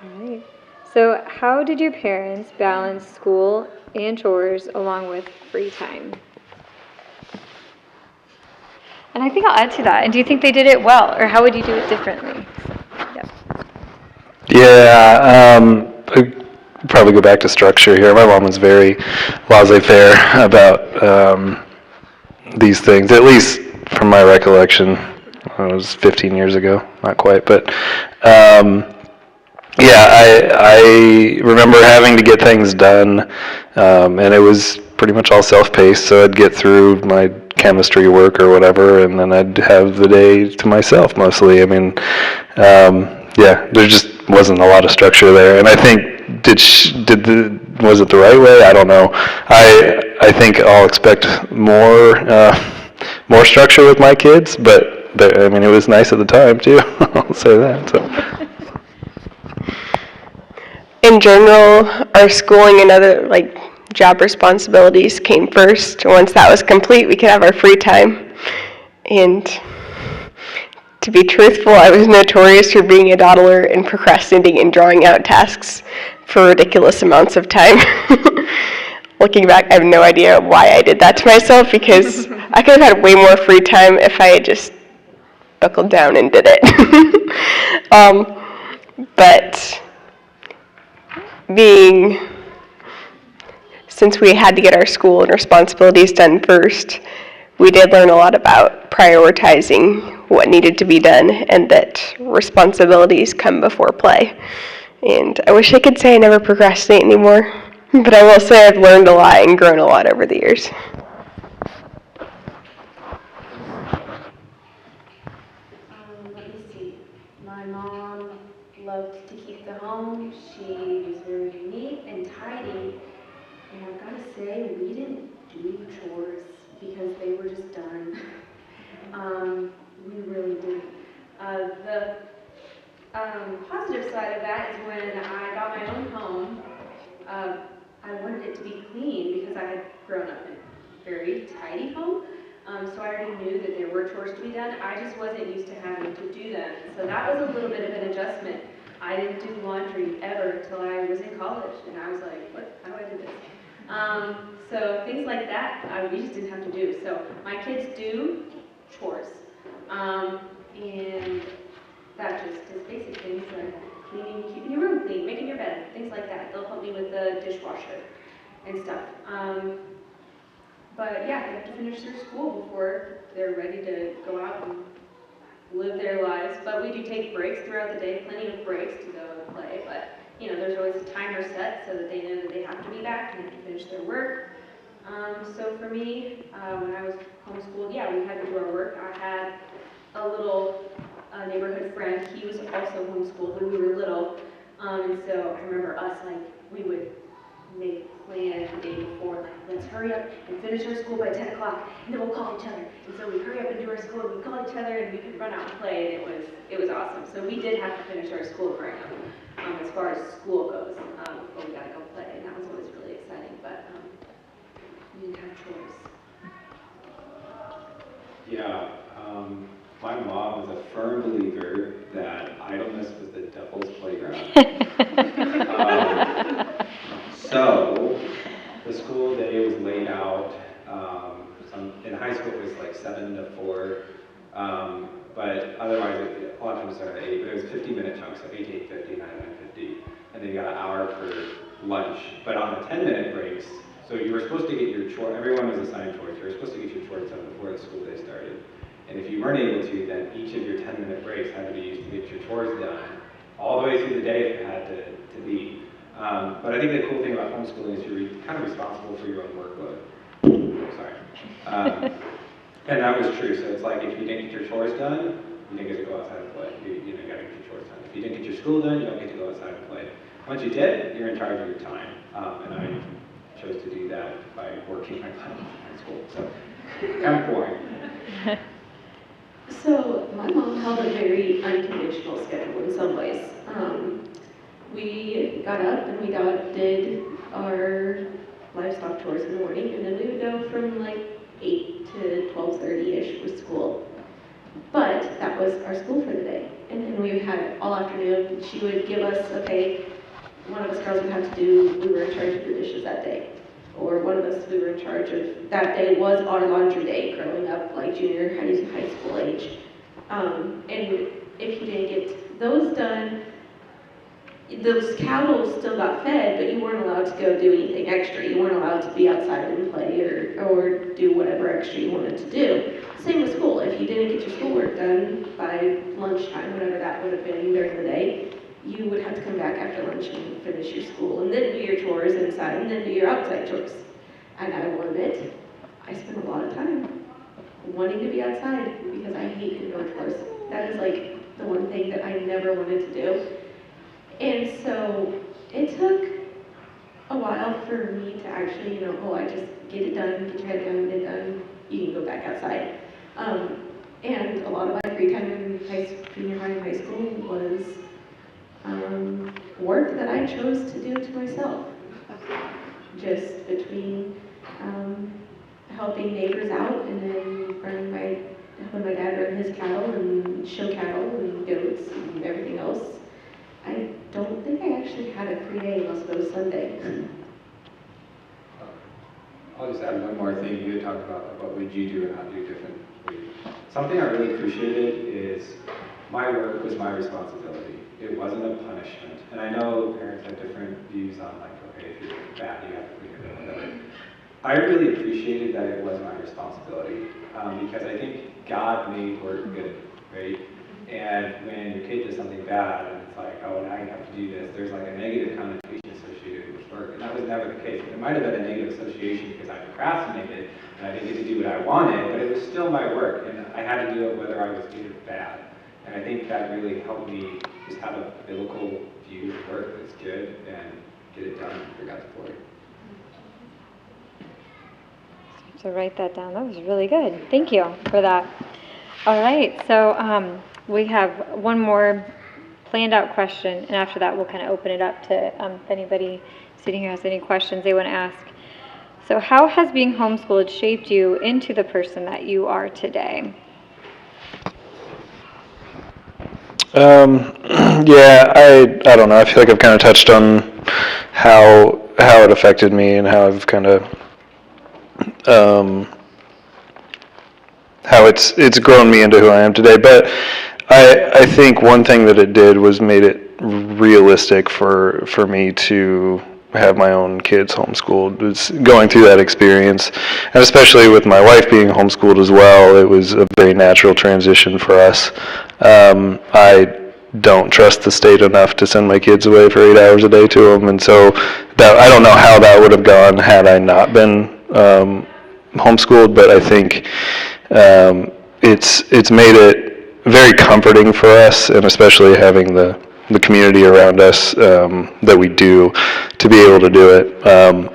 Speaker 1: All right. So how did your parents balance school and chores along with free time? And I think I'll add to that. And do you think they did it well, or how would you do it differently? Yep.
Speaker 2: Yeah, I'd probably go back to structure here. My mom was very laissez-faire about these things, at least from my recollection. It was 15 years ago, not quite, but yeah, I remember having to get things done, and it was pretty much all self-paced, so I'd get through my chemistry work or whatever, and then I'd have the day to myself mostly. I mean, yeah, there just wasn't a lot of structure there, and I think was it the right way? I don't know. I think I'll expect more structure with my kids, but I mean, it was nice at the time too. I'll say that. So.
Speaker 3: In general, our schooling and other job responsibilities came first. Once that was complete, we could have our free time. And to be truthful, I was notorious for being a dawdler and procrastinating and drawing out tasks for ridiculous amounts of time. Looking back, I have no idea why I did that to myself, because I could have had way more free time if I had just buckled down and did it. But since we had to get our school and responsibilities done first, we did learn a lot about prioritizing what needed to be done, and that responsibilities come before play. And I wish I could say I never procrastinate anymore, but I will say I've learned a lot and grown a lot over the years.
Speaker 4: Let me see. My mom loved to keep the home. She was very neat and tidy. And I've got to say, we didn't do chores because they were just done. We really didn't. The positive side of that is when I got my own home, I wanted it to be clean because I had grown up in a very tidy home. So I already knew that there were chores to be done. I just wasn't used to having to do them. So that was a little bit of an adjustment. I didn't do laundry ever until I was in college. And I was like, what? How do I do this? So things like that, we just didn't have to do. So my kids do chores. And that just is basic things like cleaning, keeping your room clean, making your bed, things like that. They'll help me with the dishwasher and stuff. But yeah, they have to finish their school before they're ready to go out and live their lives. But we do take breaks throughout the day, plenty of breaks to go and play. But there's always a timer set so that they know that they have to be back and they can finish their work. So for me, when I was homeschooled, yeah, we had to do our work. I had a little neighborhood friend. He was also homeschooled when we were little. And so I remember us, like, we would make plans the day before, like, let's hurry up and finish our school by 10 o'clock, and then we'll call each other. And so we'd hurry up and do our school, and we'd call each other, and we could run out and play, and it was awesome. So we did have to finish our school growing up, as far as school goes, before we got to go play, and that was always really exciting, but we didn't have chores.
Speaker 5: Yeah, my mom was a firm believer that idleness was the devil's playground. So the school day was laid out. In high school it was like 7 to 4, but otherwise a lot of times started at 8. But it was 50-minute chunks, so 8 to 8:50, 9 to 9:50, and then you got an hour for lunch. But on the 10-minute breaks, so you were supposed to get your chore. Everyone was assigned chores. You were supposed to get your chores done before the school day started. And if you weren't able to, then each of your 10-minute breaks had to be used to get your chores done, all the way through the day if it had to be. But I think the cool thing about homeschooling is you're kind of responsible for your own workload. Sorry. And that was true. So it's like if you didn't get your chores done, you didn't get to go outside and play. You got to get your chores done. If you didn't get your school done, you don't get to go outside and play. Once you did, you're in charge of your time. And I chose to do that by working my butt off in high school. So kind of boring.
Speaker 6: So my mom held a very unconventional schedule in some ways. We got up and we did our livestock chores in the morning, and then we would go from like 8 to 12:30ish with school. But that was our school for the day. And then we had all afternoon. She would give us, okay, one of us girls would have to do, we were in charge of the dishes that day. Or one of us, we were in charge of, that day was our laundry day growing up, like junior high school age. And if you didn't get those done, those cattle still got fed, but you weren't allowed to go do anything extra. You weren't allowed to be outside and play or do whatever extra you wanted to do. Same with school. If you didn't get your schoolwork done by lunchtime, whatever that would have been during the day, you would have to come back after lunch and finish your school, and then do your chores inside, and then do your outside chores. And I will admit, I spent a lot of time wanting to be outside because I hate indoor chores. That is like the one thing that I never wanted to do. And so it took a while for me to actually, I just get it done, get your head down, get it done, you can go back outside. And a lot of my free time in junior high and high school was work that I chose to do to myself. Just between helping neighbors out and then helping my dad run his cattle and show cattle and goats and everything else. I don't think I actually had a free day unless it was Sunday.
Speaker 5: I'll just add one more thing. You had talked about what would you do and not do differently. Something I really appreciated is my work was my responsibility. It wasn't a punishment. And I know parents have different views on like, okay, if you're bad, you have to clean it up, whatever. I really appreciated that it was my responsibility because I think God made work good, right? And when your kid does something bad and it's like, oh, now you have to do this, there's like a negative connotation associated with work. And that was never the case. It might have been a negative association because I procrastinated and I didn't get to do what I wanted, but it was still my work and I had to do it whether I was good or bad. And I think that really helped me just have a biblical view of work that's good and get it done for God's glory.
Speaker 1: So write that down. That was really good. Thank you for that. All right. So we have one more planned out question, and after that we'll kind of open it up to if anybody sitting here has any questions they want to ask. So how has being homeschooled shaped you into the person that you are today?
Speaker 2: Yeah, I don't know. I feel like I've kind of touched on how it affected me and how I've kind of how it's grown me into who I am today. But I think one thing that it did was made it realistic for me to have my own kids homeschooled. It's going through that experience, and especially with my wife being homeschooled as well, it was a very natural transition for us. don't trust the state enough to send my kids away for 8 hours a day to them. And so that, I don't know how that would have gone had I not been homeschooled, but I think it's made it very comforting for us, and especially having the community around us that we do, to be able to do it.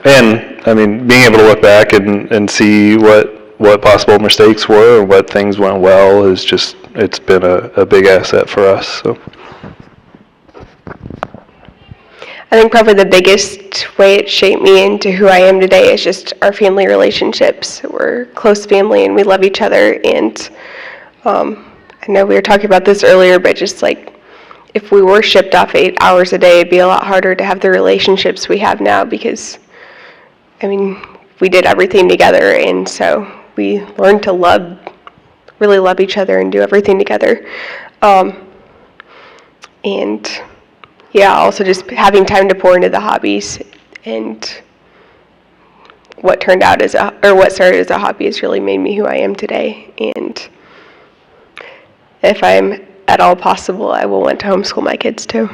Speaker 2: And I mean, being able to look back and see what possible mistakes were and what things went well is just, it's been a big asset for us. So.
Speaker 3: I think probably the biggest way it shaped me into who I am today is just our family relationships. We're close family and we love each other, and I know we were talking about this earlier, but just like, if we were shipped off 8 hours a day, it'd be a lot harder to have the relationships we have now, because, I mean, we did everything together, and so we learned to really love each other and do everything together. And yeah, also just having time to pour into the hobbies, and what started as a hobby has really made me who I am today. And if I'm at all possible, I will want to homeschool my kids too.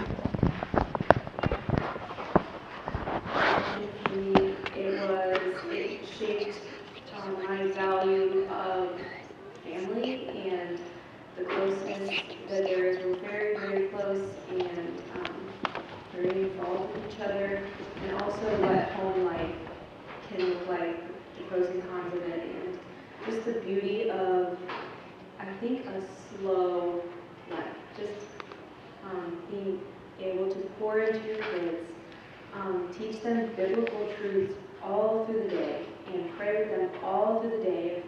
Speaker 4: It shaped my value of family and the closeness that there is. We're very, very close and very involved with each other, and also what home life can look like, the pros and cons of it, and just the beauty of, I think, a slow life. Just being able to pour into your kids, teach them biblical truths all through the day, and pray with them all through the day.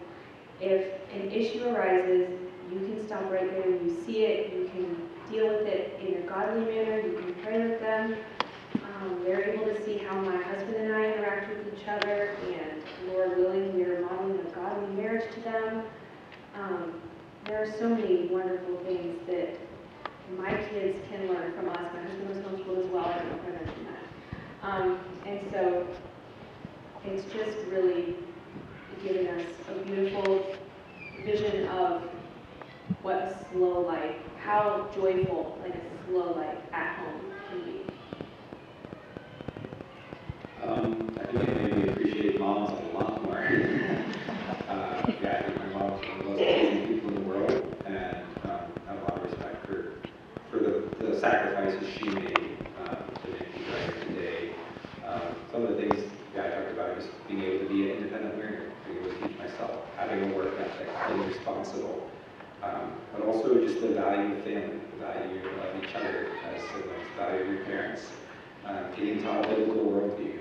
Speaker 4: If an issue arises, you can stop right there and you see it, you can deal with it in a godly manner, you can pray with them. They're able to see how my husband and I interact with each other, and Lord willing, we are modeling a godly marriage to them. There are so many wonderful things that my kids can learn from us. My husband was homeschooled as well, I don't know if I mentioned that. And so it's just really given us a beautiful vision of what a slow life, how joyful like a slow life at home can be.
Speaker 5: I think it made me appreciate moms a lot more. Yeah, I think my mom was one of the most amazing people in the world, and I have a lot of respect for the sacrifices she made to make me right today. Some of the things I talked about, just being able to be an independent learner, being able to teach myself, having a work ethic, being responsible, but also just the value of family, the value of each other as siblings, the value of your parents, getting taught a biblical worldview,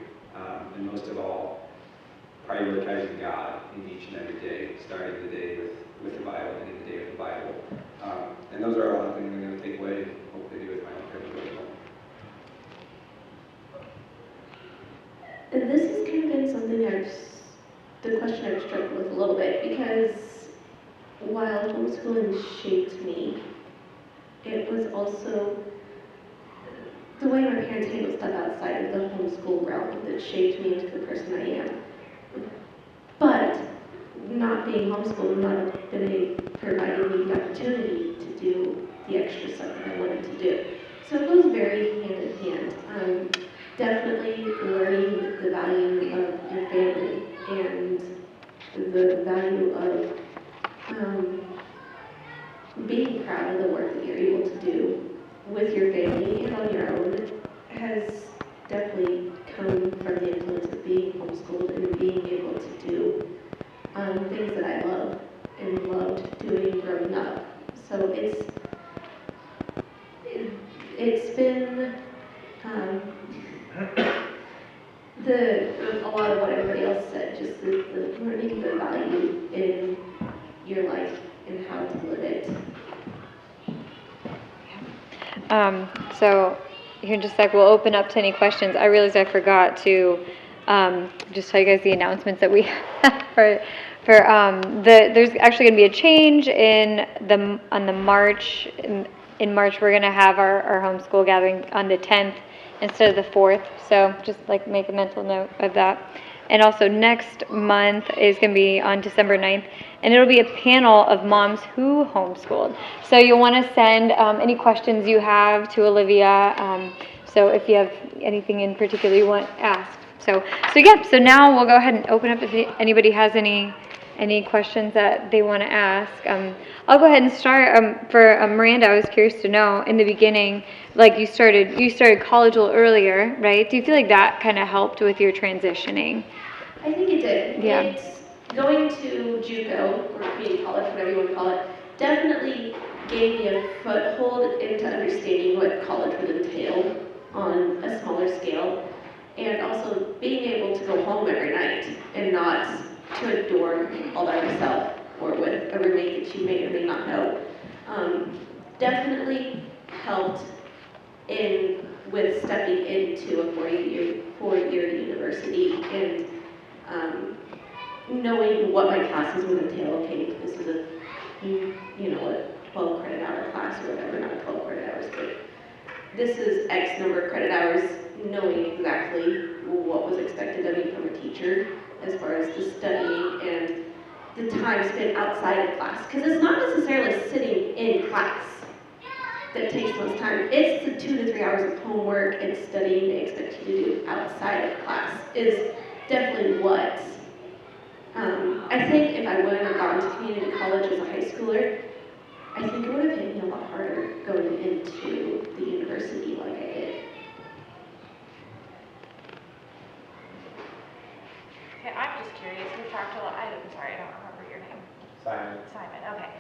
Speaker 5: and most of all, prioritizing God in each and every day, starting the day with the Bible, ending the day with the Bible. And those are a lot of things I'm going to take away and hopefully do with my own family as well.
Speaker 6: And this has kind of been something the question I've struggled with a little bit, because while homeschooling shaped me, it was also the way my parents handled stuff outside of the homeschool realm that shaped me into the person I am. But not being homeschooled would not have provided me the opportunity to do the extra stuff that I wanted to do. So it goes very hand in hand. Definitely learning the value of your family and the value of being proud of the work that you're able to do with your family and on your own has definitely come from the influence of being homeschooled and being able to do things that I love and loved doing growing up. So it's been a lot of what everybody else said, just the learning the value in your life and how to live it.
Speaker 1: So here in just a sec, we'll open up to any questions. I realized I forgot to just tell you guys the announcements that we have there's actually going to be a change in March. In March, we're going to have our homeschool gathering on the 10th instead of the 4th. So just like make a mental note of that. And also next month is going to be on December 9th, and it'll be a panel of moms who homeschooled. So you'll want to send any questions you have to Olivia. So if you have anything in particular you want asked. So yeah, so now we'll go ahead and open up if anybody has any questions that they want to ask. I'll go ahead and start. For Miranda, I was curious to know in the beginning, like you started college a little earlier, right? Do you feel like that kind of helped with your transitioning?
Speaker 6: I think it did.
Speaker 1: Yeah.
Speaker 6: It's going to JUCO, or community college, whatever you want to call it, definitely gave me a foothold into understanding what college would entail on a smaller scale, and also being able to go home every night and not to a dorm all by myself or with a roommate that you may or may not know. Definitely helped with stepping into a four-year university and knowing what my classes would entail. Okay, this is a 12 credit hour class or whatever, not 12 credit hours, but this is X number of credit hours, knowing exactly what was expected of me from a teacher as far as the studying and the time spent outside of class. Because it's not necessarily sitting in class that takes most time. It's the 2 to 3 hours of homework and studying they expect you to do outside of class is definitely what. I think if I would have gone to community college as a high schooler, I think it would have hit me a lot harder going into the university like I did.
Speaker 7: Okay, I'm just curious. We've talked a lot. I'm sorry, I don't remember your name.
Speaker 5: Simon.
Speaker 7: Simon. Okay.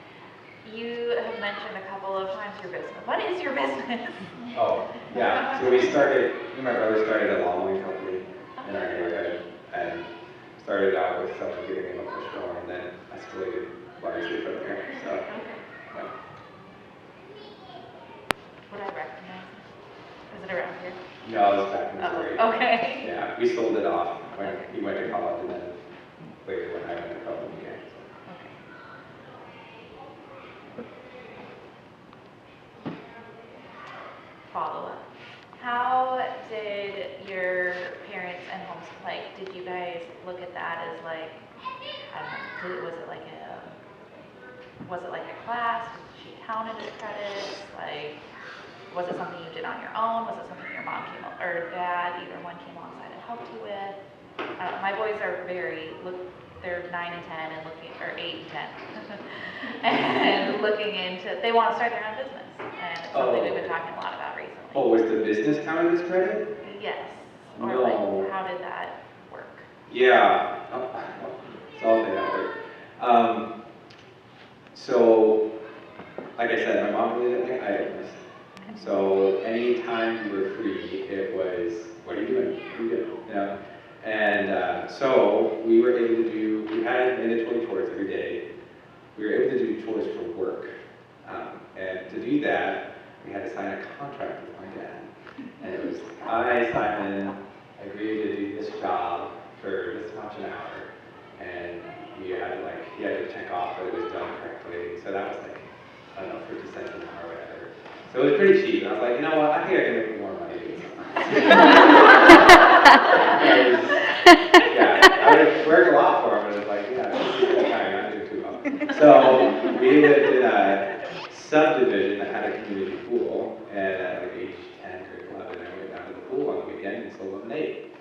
Speaker 7: You have mentioned a couple of times your business. What is your business?
Speaker 5: Oh, yeah. So me and my brother started a lawn mowing company in our neighborhood, and started out with someone giving him a push mower, and then escalated largely from there. So, yeah.
Speaker 7: Would I recognize it? Is it around here?
Speaker 5: No, it was back in Missouri.
Speaker 7: Oh, okay.
Speaker 5: Yeah, we sold it off when he went to college, and then later when I went to college again.
Speaker 7: Follow up. How did your parents and homeschool, like, did you guys look at that as like, I don't know, was it like a class? Did she count it as credits? Like, was it something you did on your own? Was it something your mom or dad, either one came alongside and helped you with? My boys are they're 9 and 10 and or 8 and 10 and looking into, they want to start their own business, and it's something we've been talking a lot about recently.
Speaker 5: Oh, was the business counted as credit?
Speaker 7: Yes. Or
Speaker 5: No.
Speaker 7: like, how did that work?
Speaker 5: Yeah. So I'll say that word. So, like I said, my mom really didn't like idleness. So anytime we were free, it was, what are you doing? What are you doing? You know? And so we were able to we had mandatory chores every day. We were able to do chores for work. And to do that, we had to sign a contract with my dad. And it was, I, Simon, agreed to do this job for this much an hour. And he had to check off that it was done correctly. So that was like, I don't know, 50 cents an hour or whatever. So it was pretty cheap. And I was like, you know what, I think I can make more money doing something. Yeah, I would have worked a lot for him, but it was like, yeah, this guy not doing too well. So we lived in a subdivision that had a community pool, and at like age 10 or 11, I went down to the pool on the weekend and sold lemonade.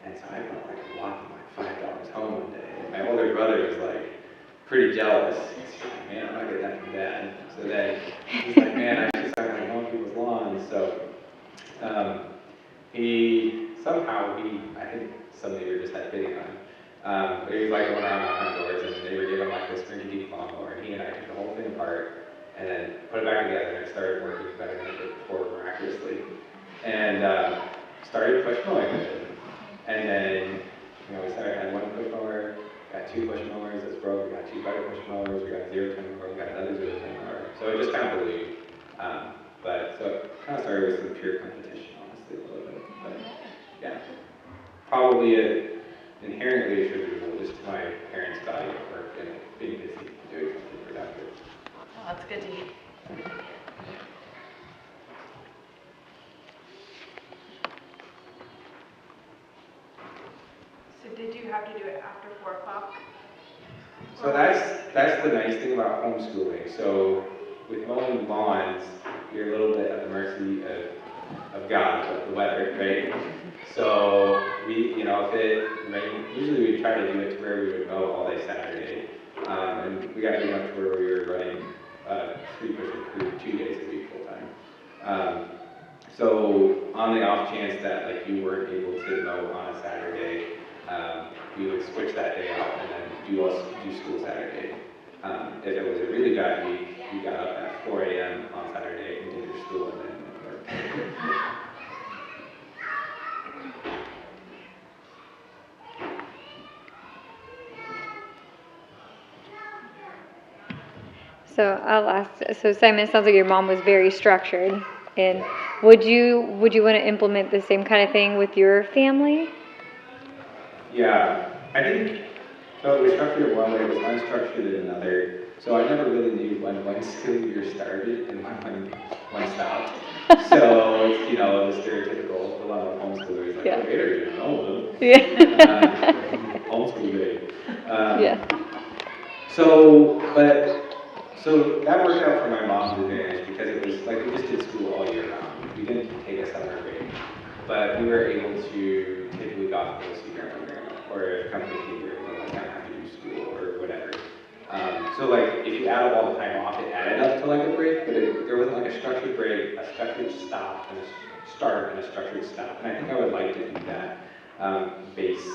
Speaker 5: And so I brought like walking like $5 home one day. And my older brother was like pretty jealous. He's like, man, I'm not getting that from dad. So then he's like, man, I should start like mowing people's lawns. So I think some neighbor just had pity on him. But he was like going around knocking on doors, and they were giving him like this rinky-dink lawnmower, and he and I took the whole thing apart and then put it back together, and it started working better than it did before miraculously. And started push mowing with it. And then, we had one push mower, got 2 push mowers that's broke, we got 2 better push mowers, we got a 0-turn mower, we got another 0-turn mower. So it just kind of ballooned. So it kind of started with some pure competition, honestly, a little bit. But yeah, probably inherently attributable just to my parents' value of work and being busy doing something productive.
Speaker 7: Oh, that's good to hear. So did you to do it after 4 o'clock?
Speaker 5: So that's the nice thing about homeschooling. So with mowing lawns, you're a little bit at the mercy of God, of the weather, right? So if it rained, usually we try to do it to where we would mow all day Saturday. And we got good enough to where we were running 3-person crew 2 days a week full time. So on the off chance that like you weren't able to mow on a Saturday, we would switch that day out and then do school Saturday. If it was a really bad week, you got up at 4 a.m. on Saturday and did your school and then worked.
Speaker 1: So I'll ask, so Simon, it sounds like your mom was very structured, and would you want to implement the same kind of thing with your family?
Speaker 5: Yeah, I think so. It was structured in one way, it was unstructured in another. So I never really knew when one school year started and when one stopped. So it's, the stereotypical, a lot of homeschoolers like,
Speaker 1: Yeah.
Speaker 5: wait, are you know?
Speaker 1: Yeah.
Speaker 5: Homeschool day.
Speaker 1: Yeah.
Speaker 5: So that worked out for my mom's advantage because it was like we just did school all year round. We didn't take a summer break, but we were able to take a week off and go see grandma and grandma, or if company came here, we like, I have to do school or whatever. So like if you add up all the time off, it added up to like a break, but there wasn't like a structured break, a structured stop, and a start and a structured stop. And I think I would like to do that, base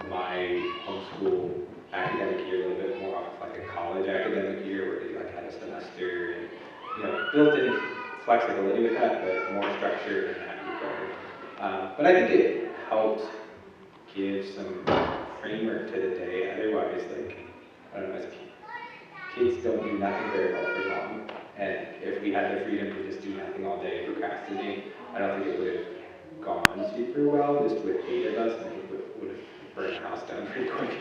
Speaker 5: my homeschool academic year a little bit more off like a college academic year where they like had a semester and built in flexibility with that, but more structure in that regard. But I think it helped give some framework to the day. Otherwise, like I don't know, as kids don't do nothing very well for long, and if we had the freedom to just do nothing all day and procrastinate, I don't think it would have gone super well. Just with 8 of us, I think it would have burn the house down pretty quick.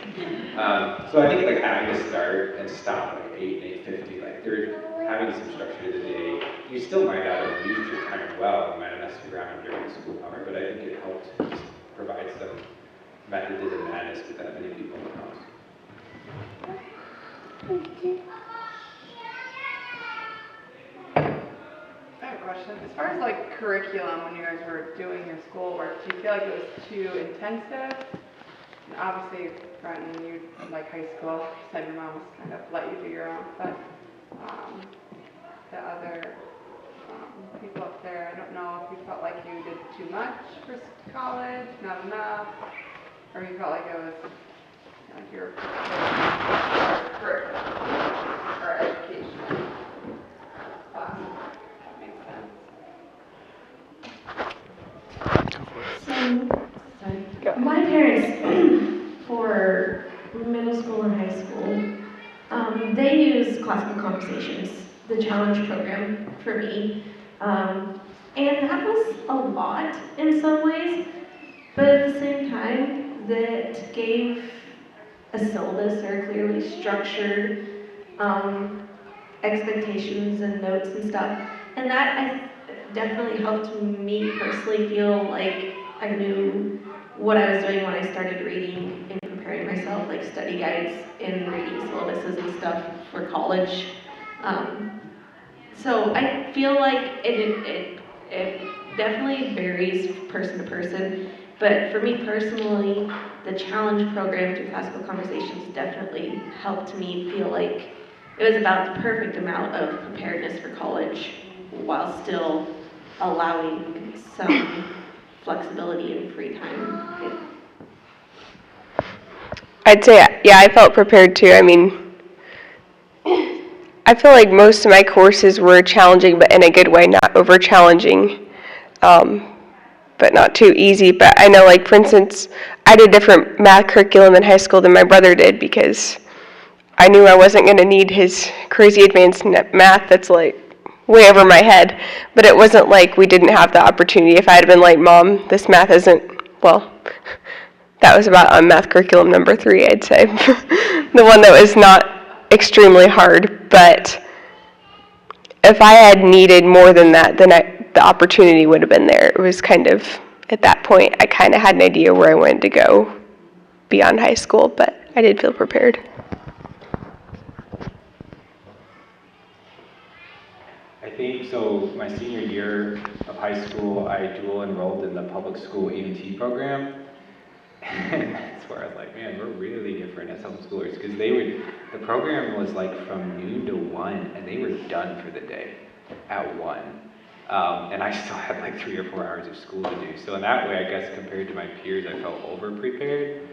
Speaker 5: So I think like having to start and stop like 8 and 8:50, like they're having some structure to the day. You still might not have used your time well, you might have messed around during the school hour, but I think it helped just provide some method to the madness with that many people in the house.
Speaker 8: I have a question. As far as like curriculum, when you guys were doing your schoolwork, do you feel like it was too intensive? And obviously, Brenton, you like high school. You said your mom was kind of let you do your own, but the other people up there, I don't know if you felt like you did too much for college, not enough, or you felt like it was like your curriculum or education class. That makes sense.
Speaker 6: My parents, for middle school and high school, they use classical conversations, the challenge program, for me. And that was a lot in some ways, but at the same time, that gave a syllabus or clearly structured expectations and notes and stuff. And that definitely helped me personally feel like I knew what I was doing when I started reading and preparing myself, like study guides and reading syllabuses and stuff for college. So I feel like it definitely varies person to person, but for me personally, the challenge program through Classical Conversations definitely helped me feel like it was about the perfect amount of preparedness for college while still allowing some flexibility and free time.
Speaker 3: I'd say, yeah, I felt prepared too. I mean, I feel like most of my courses were challenging, but in a good way, not over challenging, but not too easy. But I know, like, for instance, I did a different math curriculum in high school than my brother did because I knew I wasn't going to need his crazy advanced math that's like way over my head. But it wasn't like we didn't have the opportunity. If I had been like, Mom, this math isn't, well, that was about on math curriculum number 3, I'd say. The one that was not extremely hard, but if I had needed more than that, then the opportunity would have been there. It was kind of, at that point, I kind of had an idea where I wanted to go. beyond high school, but I did feel prepared.
Speaker 5: I think so. My senior year of high school, I dual enrolled in the public school EMT program, and that's where I was like, man, we're really different as homeschoolers because the program was like from noon to 1, and they were done for the day at 1. And I still had like 3 or 4 hours of school to do. So in that way, I guess compared to my peers, I felt over prepared.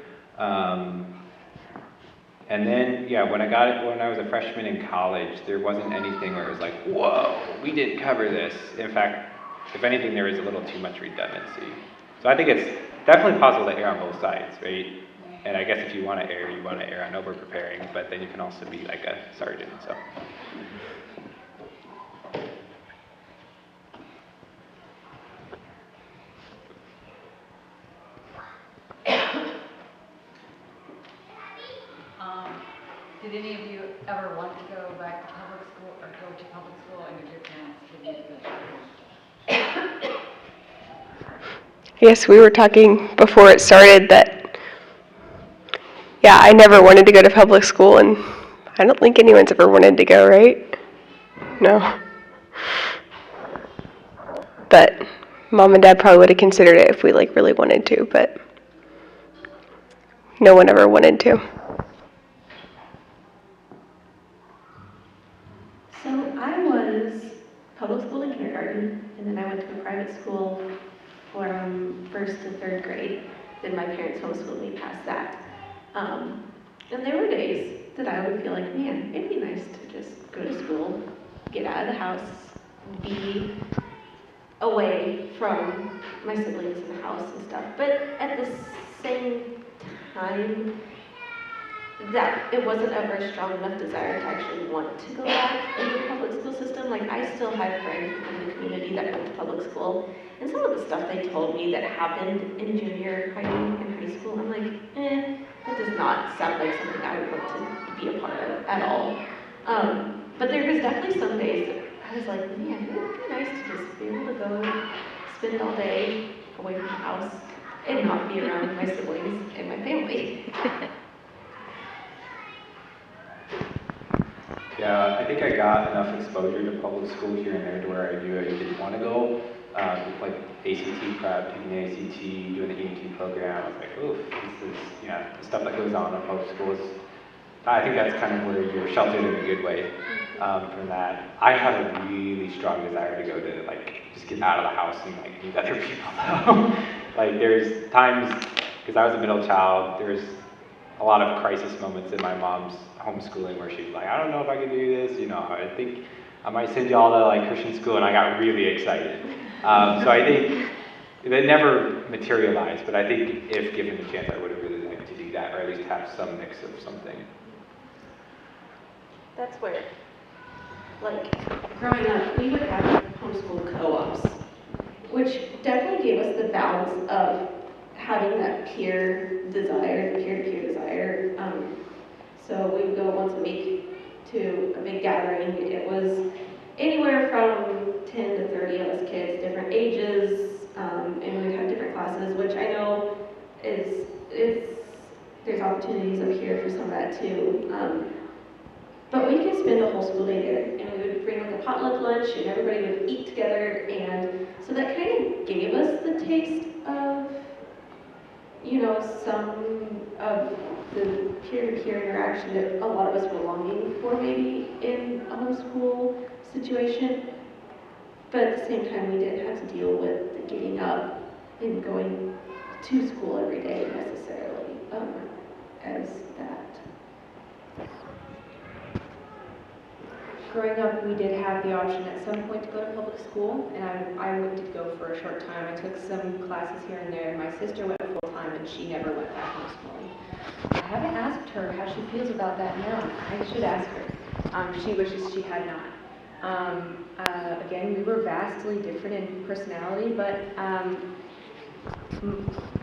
Speaker 5: And then, yeah, when I was a freshman in college, there wasn't anything where it was like, whoa, we didn't cover this. In fact, if anything, there was a little too much redundancy. So I think it's definitely possible to err on both sides, right? And I guess if you want to err on over preparing, but then you can also be like a sergeant, so.
Speaker 9: Did any of you ever want to go back to public school or go to public school, and did your parents give you the choice?
Speaker 3: Yes, we were talking before it started that, yeah, I never wanted to go to public school, and I don't think anyone's ever wanted to go, right? No. But Mom and Dad probably would have considered it if we like really wanted to, but no one ever wanted to.
Speaker 6: So I was public school in kindergarten, and then I went to a private school from 1st to 3rd grade. Then my parents homeschooled me past that. And there were days that I would feel like, man, it'd be nice to just go to school, get out of the house, be away from my siblings in the house and stuff. But at the same time, that it wasn't ever a strong enough desire to actually want to go back into the public school system. Like, I still had friends in the community that went to public school, and some of the stuff they told me that happened in junior high and high school, I'm like, that does not sound like something I would want to be a part of at all. But there was definitely some days that I was like, man, it would be nice to just be able to go spend all day away from the house and not be around my siblings and my family.
Speaker 5: Yeah, I think I got enough exposure to public school here and there to where I knew I didn't want to go. Like ACT prep, taking the ACT, doing the EMT program. I was like, oof, this is, the stuff that goes on in public schools. I think that's kind of where you're sheltered in a good way from that. I have a really strong desire to go to, like, just get out of the house and, like, meet other people, though. Like, there's times, because I was a middle child, there's a lot of crisis moments in my mom's homeschooling where she's like, I don't know if I can do this, I think I might send y'all to like Christian school, and I got really excited. So I think that never materialized, but I think if given the chance, I would have really liked to do that, or at least have some mix of something.
Speaker 6: That's where, like, growing up, we would have homeschool co-ops, which definitely gave us the balance of having that peer desire, peer-to-peer desire. So we would go once a week to a big gathering. It was anywhere from 10 to 30 of us kids, different ages, and we'd have different classes, which I know there's opportunities up here for some of that too. But we could spend a whole school day there, and we would bring like a potluck lunch, and everybody would eat together, and so that kind of gave us the taste of, some of the peer-to-peer interaction that a lot of us were longing for maybe in a homeschool situation. But at the same time, we didn't have to deal with the getting up and going to school every day necessarily as that.
Speaker 4: Growing up, we did have the option at some point to go to public school, and I did go for a short time. I took some classes here and there. My sister went full-time, and she never went back homeschooling. I haven't asked her how she feels about that now. I should ask her. She wishes she had not. Again, we were vastly different in personality, but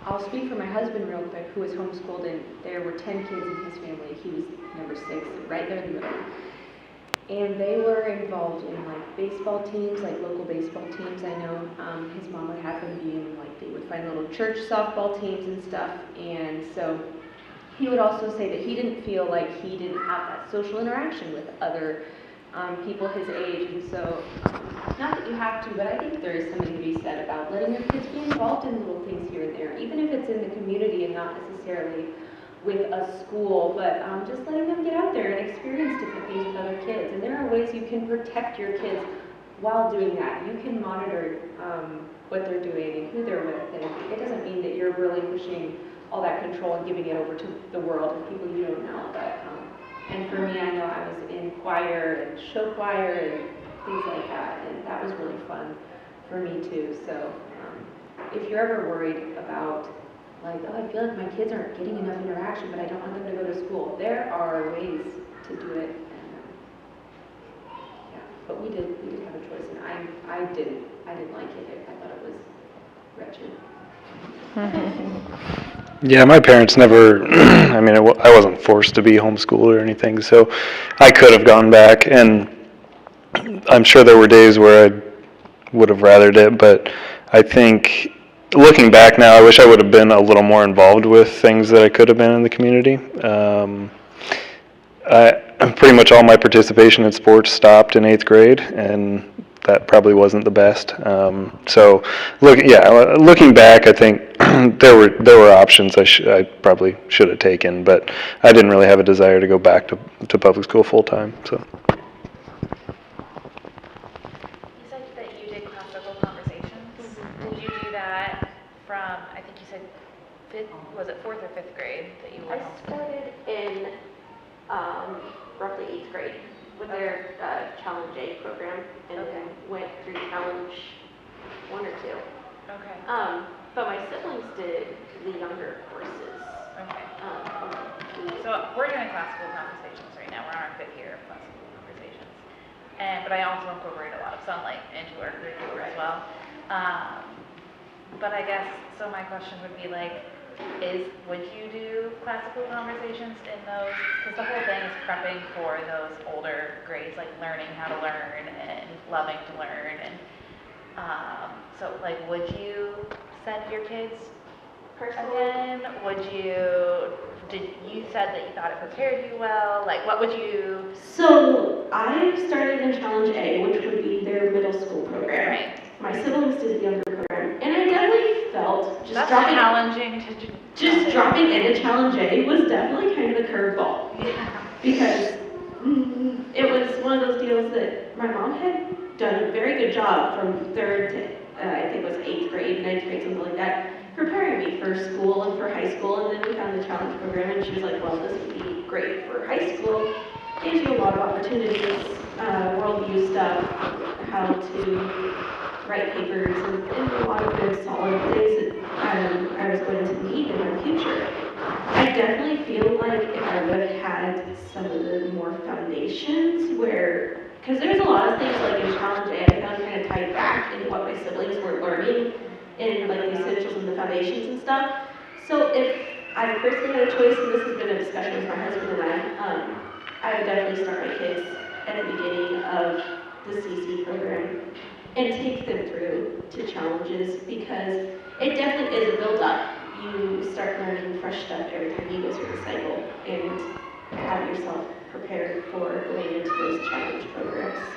Speaker 4: I'll speak for my husband real quick, who was homeschooled, and there were 10 kids in his family. He was number 6, right there in the middle. And they were involved in like baseball teams, like local baseball teams. I know his mom would have him be in, like, they would find little church softball teams and stuff. And so he would also say that he didn't feel like he didn't have that social interaction with other people his age. And so, not that you have to, but I think there is something to be said about letting your kids be involved in little things here and there, even if it's in the community and not necessarily with a school, but just letting them get out there and experience different things with other kids. And there are ways you can protect your kids while doing that. You can monitor what they're doing and who they're with, and it doesn't mean that you're really pushing all that control and giving it over to the world and people you don't know. But and for me, I know I was in choir and show choir and things like that, and that was really fun for me too. So if you're ever worried about like, oh, I feel like my kids aren't getting enough interaction, but I don't want them to go to school, there are ways to do it. And, yeah, but we did have a choice, and I didn't like it. I thought it was wretched.
Speaker 2: Yeah, my parents never, I mean, I wasn't forced to be homeschooled or anything, so I could have gone back, and I'm sure there were days where I would have rathered it, but I think, looking back now, I wish I would have been a little more involved with things that I could have been in the community. Pretty much all my participation in sports stopped in 8th grade, and that probably wasn't the best. So, looking back, I think there were options I probably should have taken, but I didn't really have a desire to go back to public school full time. So.
Speaker 7: You said that you did classical conversations. Did you do that from, I think you said was it 4th or 5th grade that you were?
Speaker 4: I started in roughly 8th grade with their Challenge A program, and then went through Challenge 1 or 2.
Speaker 7: Okay.
Speaker 4: But my siblings did the younger courses.
Speaker 7: Okay. So we're doing classical conversations right now. We're on our 5th year of classical conversations, but I also incorporate a lot of sunlight into our curriculum as well. But I guess so. My question would be like, would you do classical conversations in those? Because the whole thing is prepping for those older grades, like learning how to learn and loving to learn. And so, like, would you send your kids again? You said that you thought it prepared you well? Like, what would you?
Speaker 6: So I started in Challenge A, which would be their middle school program.
Speaker 7: Right.
Speaker 6: My siblings did the younger program, and I definitely felt
Speaker 7: That's challenging to do.
Speaker 6: Just dropping into Challenge A was definitely kind of a curveball.
Speaker 7: Yeah.
Speaker 6: Because it was one of those deals that my mom had done a very good job from 3rd to, I think it was 8th grade, 9th grade, something like that, preparing me for school and for high school. And then we found the challenge program, and she was like, well, this would be great for high school. Gives you a lot of opportunities, worldview stuff, how to write papers, and a lot of good solid things that I was going to need in my future. I definitely feel like if I would have had some of the more foundations because there's a lot of things like in Challenge A, I found kind of tied back into what my siblings were learning in like the essentials and the foundations and stuff. So if I personally had a choice, and this has been a discussion with my husband and I would definitely start my kids at the beginning of the CC program and take them through to challenges, because it definitely is a build-up. You start learning fresh stuff every time you go through the cycle and have yourself prepared for going into those challenge programs.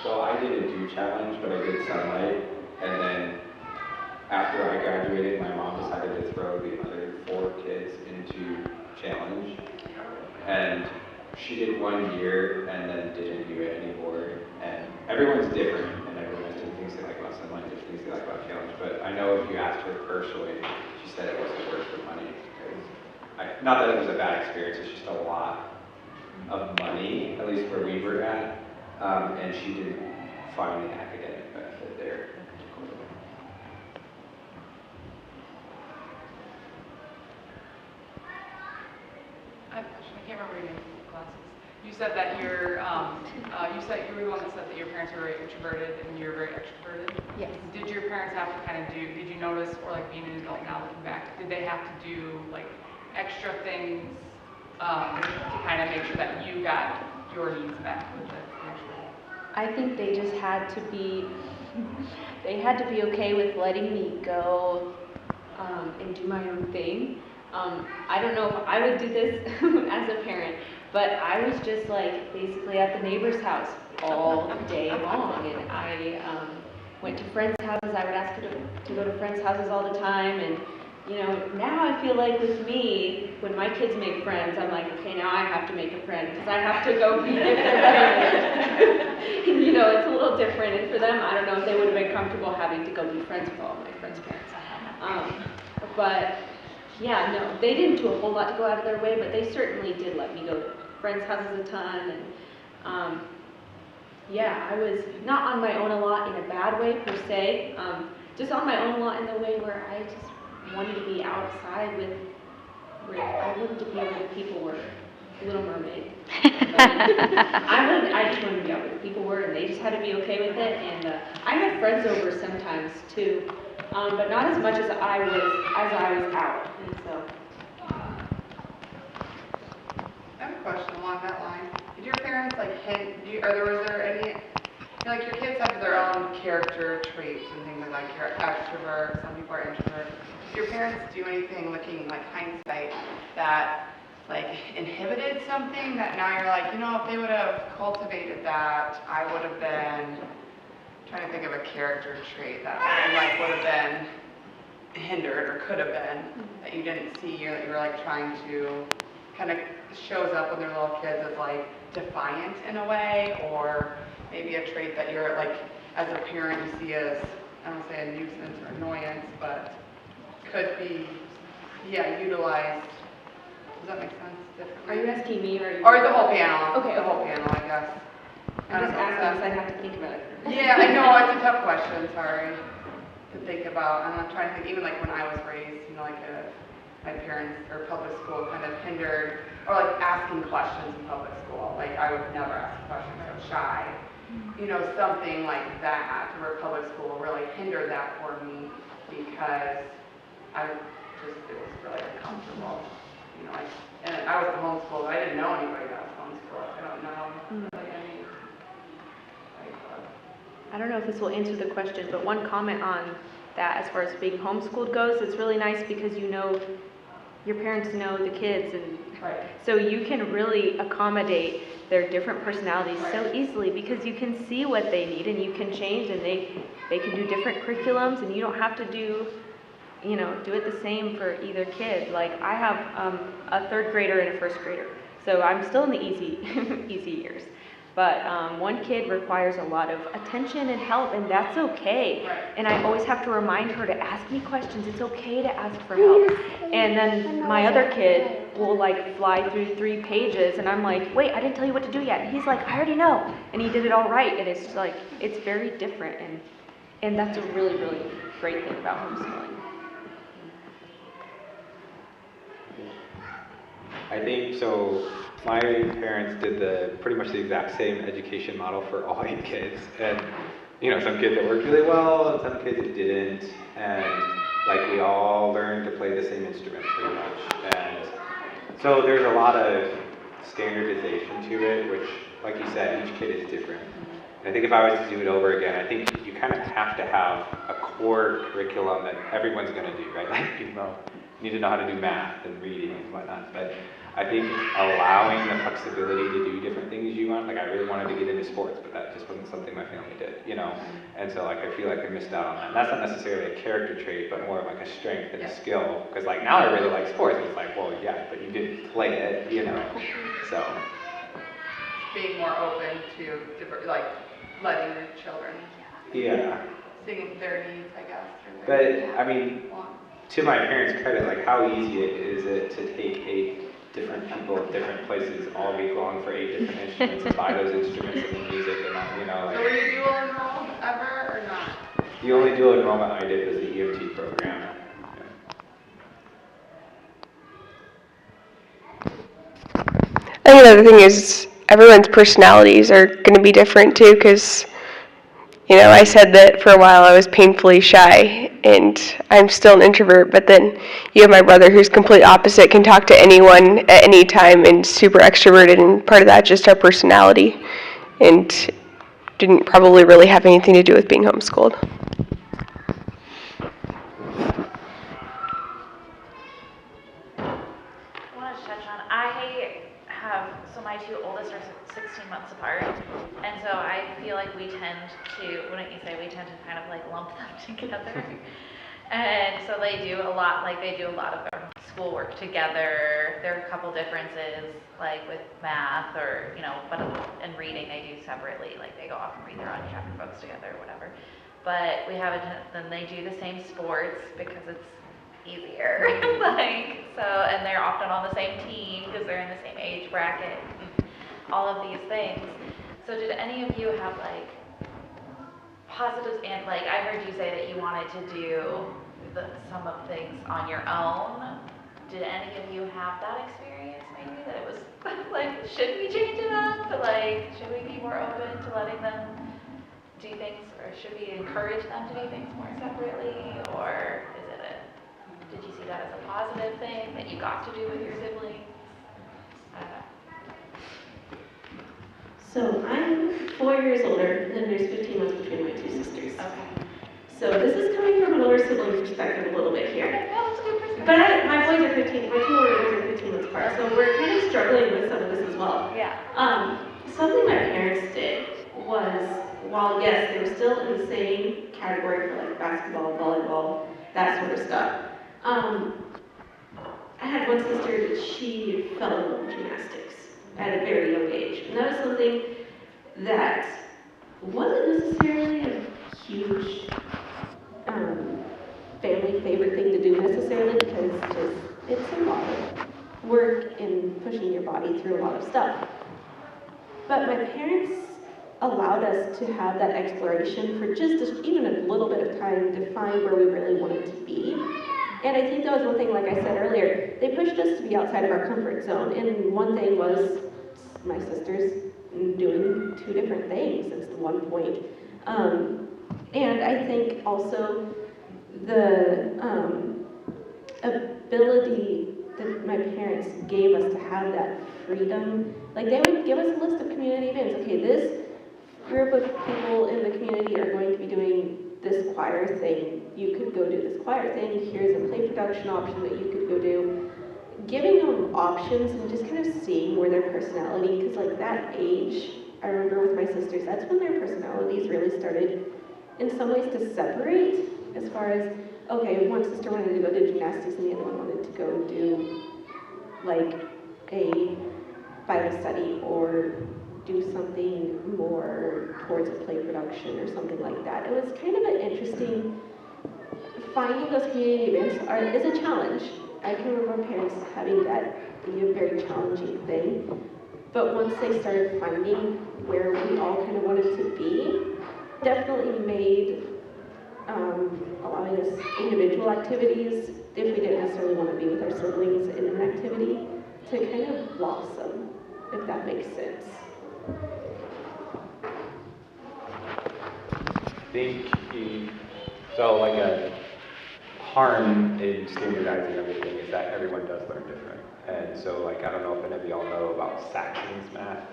Speaker 5: So I didn't do challenge, but I did sunlight, and then after I graduated, my mom decided to throw the other 4 kids into challenge, and she did 1 year and then didn't do it anymore. And everyone's different, and everyone has different things they like about sunlight, different things they like about challenge. But I know if you asked her personally, she said it wasn't worth the money. Not that it was a bad experience, it's just a lot of money, at least where we were at, and she didn't find the academic benefit there.
Speaker 8: I have a question. I can't remember your name from classes. You said that you were the one that said that your parents were very introverted and you're very extroverted.
Speaker 4: Yes.
Speaker 8: Did your parents have to kind of did you notice, or like being an adult now looking back, did they have to do like extra things to kind of make sure that you got your needs met with the extrovert?
Speaker 4: I think they just had to be okay with letting me go and do my own thing. I don't know if I would do this as a parent, but I was just like basically at the neighbor's house all day long, and I went to friends' houses. I would ask her to go to friends' houses all the time, and you know, now I feel like with me, when my kids make friends, I'm like, okay, now I have to make a friend because I have to go be their parents. You know, it's a little different, and for them, I don't know if they would have been comfortable having to go be friends with all of my friends' parents. But yeah, no, they didn't do a whole lot to go out of their way, but they certainly did let me go to friends' houses a ton, and yeah, I was not on my own a lot in a bad way per se, just on my own a lot in the way where I just wanted to be outside with, I wanted to be where the people were. Little Mermaid. I just wanted to be out where the people were, and they just had to be okay with it. And I had friends over sometimes too, but not as much as I was out. And so.
Speaker 8: I have a question along that line. Did your parents like hint? Was there any? Like your kids have their own character traits and things like extrovert. Some people are introverts. Did your parents do anything, looking like hindsight, that like inhibited something that now you're like, you know, if they would have cultivated that, I would have been trying to think of a character trait that like would have been hindered or could have been that you didn't see, or that you were like trying to kind of shows up when they're little kids as like defiant in a way, or maybe a trait that you're like as a parent you see as, I don't want to say a nuisance or annoyance, but could be utilized. Does that make sense? Differently?
Speaker 4: Are you asking me or
Speaker 8: the whole panel?
Speaker 4: Okay.
Speaker 8: The whole panel, I guess.
Speaker 4: I'm just asking because I have to think about it.
Speaker 8: Yeah, I know, it's a tough question, sorry, to think about. I'm not trying to think, even like when I was raised, you know, like my parents or public school kind of hindered, or like asking questions in public school. Like I would never ask questions, I was shy. You know, something like that, where public school really hindered that for me because it was really uncomfortable. You know, and I was homeschooled. I didn't know anybody that was homeschooled. I don't know really any.
Speaker 4: I don't know if this will answer the question, but one comment on that as far as being homeschooled goes, it's really nice because you know, your parents know the kids, and so you can really accommodate their different personalities so easily because you can see what they need and you can change, and they can do different curriculums, and you don't have to do it the same for either kid. Like I have a third grader and a first grader, so I'm still in the easy years. But one kid requires a lot of attention and help, and that's okay. And I always have to remind her to ask me questions. It's okay to ask for help. And then my other kid will like fly through 3 pages, and I'm like, wait, I didn't tell you what to do yet. And he's like, I already know. And he did it all right. And it's like, it's very different. And that's a really, really great thing about homeschooling.
Speaker 5: I think so. My parents did pretty much the exact same education model for all 8 kids, and you know, some kids it worked really well, and some kids it didn't, and like we all learned to play the same instrument pretty much, and so there's a lot of standardization to it, which, like you said, each kid is different. And I think if I was to do it over again, I think you kind of have to have a core curriculum that everyone's going to do, right? Like you need to know how to do math and reading and whatnot, but I think allowing the flexibility to do different things you want, like I really wanted to get into sports, but that just wasn't something my family did, you know? And so like I feel like I missed out on that. And that's not necessarily a character trait, but more of like a strength and a skill. Because like now I really like sports, it's like, well, yeah, but you didn't play it, you know? So.
Speaker 8: Being more open to different, like letting your children.
Speaker 5: Yeah.
Speaker 8: Seeing their needs, I guess.
Speaker 5: But I mean, to my parents' credit, like how easy is it to take 8 different people at different places all week long for 8 different instruments and buy those instruments and the music and all, you know, like.
Speaker 8: So were you dual enrolled ever or not?
Speaker 5: The only dual enrollment I did was the EMT program.
Speaker 3: I think another thing is everyone's personalities are going to be different too, because you know, I said that for a while I was painfully shy, and I'm still an introvert, but then you have my brother who's complete opposite, can talk to anyone at any time, and super extroverted, and part of that just our personality, and didn't probably really have anything to do with being homeschooled.
Speaker 7: feel like we tend to, wouldn't you say, we tend to kind of like lump them together. And so they do a lot, like they do a lot of their schoolwork together. There are a couple differences, like with math or, you know, but in reading they do separately, like they go off and read their own chapter books together or whatever. But we have then they do the same sports because it's easier. Like, so, and they're often on the same team because they're in the same age bracket, and all of these things. So did any of you have like positives, and like I heard you say that you wanted to do some of things on your own. Did any of you have that experience maybe, that it was like, should we change it up? Like, should we be more open to letting them do things, or should we encourage them to do things more separately? Or did you see that as a positive thing that you got to do with your siblings? I don't know.
Speaker 6: So I'm 4 years older, and there's 15 months between my two sisters.
Speaker 7: Okay.
Speaker 6: So this is coming from an older sibling perspective a little bit here.
Speaker 7: No, that's a good perspective.
Speaker 6: But my boys are 15, my two older boys are 15 months apart, so we're kind of struggling with some of this as well.
Speaker 7: Yeah.
Speaker 6: Something my parents did was, while yes, they were still in the same category for like basketball, volleyball, that sort of stuff. I had one sister that she fell in love with gymnastics at a very young age. And that was something that wasn't necessarily a huge family favorite thing to do necessarily, because it's a lot of work in pushing your body through a lot of stuff. But my parents allowed us to have that exploration for just even a little bit of time to find where we really wanted to be. And I think that was one thing, like I said earlier, they pushed us to be outside of our comfort zone. And one thing was my sisters doing two different things at one point. And I think also the ability that my parents gave us to have that freedom. Like, they would give us a list of community events. Okay, this group of people in the community are going to be doing this choir thing. You could go do this choir thing. Here's a play production option that you could go do. Giving them options and just kind of seeing where their personality, because like that age, I remember with my sisters, that's when their personalities really started in some ways to separate, as far as, okay, one sister wanted to go do gymnastics and the other one wanted to go do like a Bible study or do something more towards a play production or something like that. It was kind of an interesting, finding those community events is a challenge. I can remember parents having that be a very challenging thing. But once they started finding where we all kind of wanted to be, definitely made allowing us individual activities, if we didn't necessarily want to be with our siblings in an activity, to kind of blossom, if that makes sense.
Speaker 5: I think so like a harm in standardizing everything is that everyone does learn different. And so like, I don't know if any of y'all know about Saxon's math.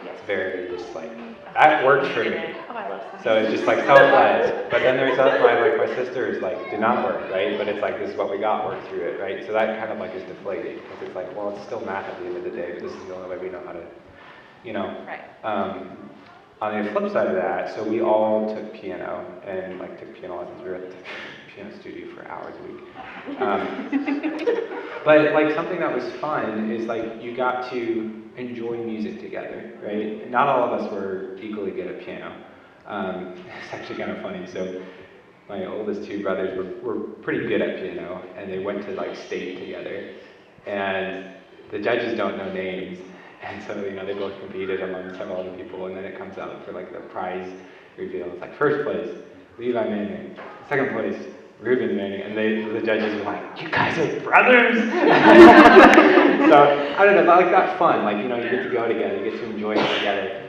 Speaker 5: It's very just like, that works for me.
Speaker 7: Oh, I love that.
Speaker 5: So it's just like self-led. But then there's other, my sisters like do not work, right? But it's like, this is what we got, work through it, right? So that kind of like is deflating, because it's like, well, it's still math at the end of the day, but this is the only way we know how to, you know.
Speaker 7: Right.
Speaker 5: On the flip side of that, so we all took piano and like took piano lessons. We were at the piano studio for hours a week. But like something that was fun is like you got to enjoy music together, right? Not all of us were equally good at piano. It's actually kind of funny. So my oldest two brothers were pretty good at piano, and they went to like state together. And the judges don't know names. And so, you know, they both competed among several other people, and then it comes out for like the prize reveal. It's like first place, Levi Manning. Second place, Reuben Manning. And the judges were like, you guys are brothers? So, I don't know, but like that's fun. Like, you know, you get to go together, you get to enjoy it together.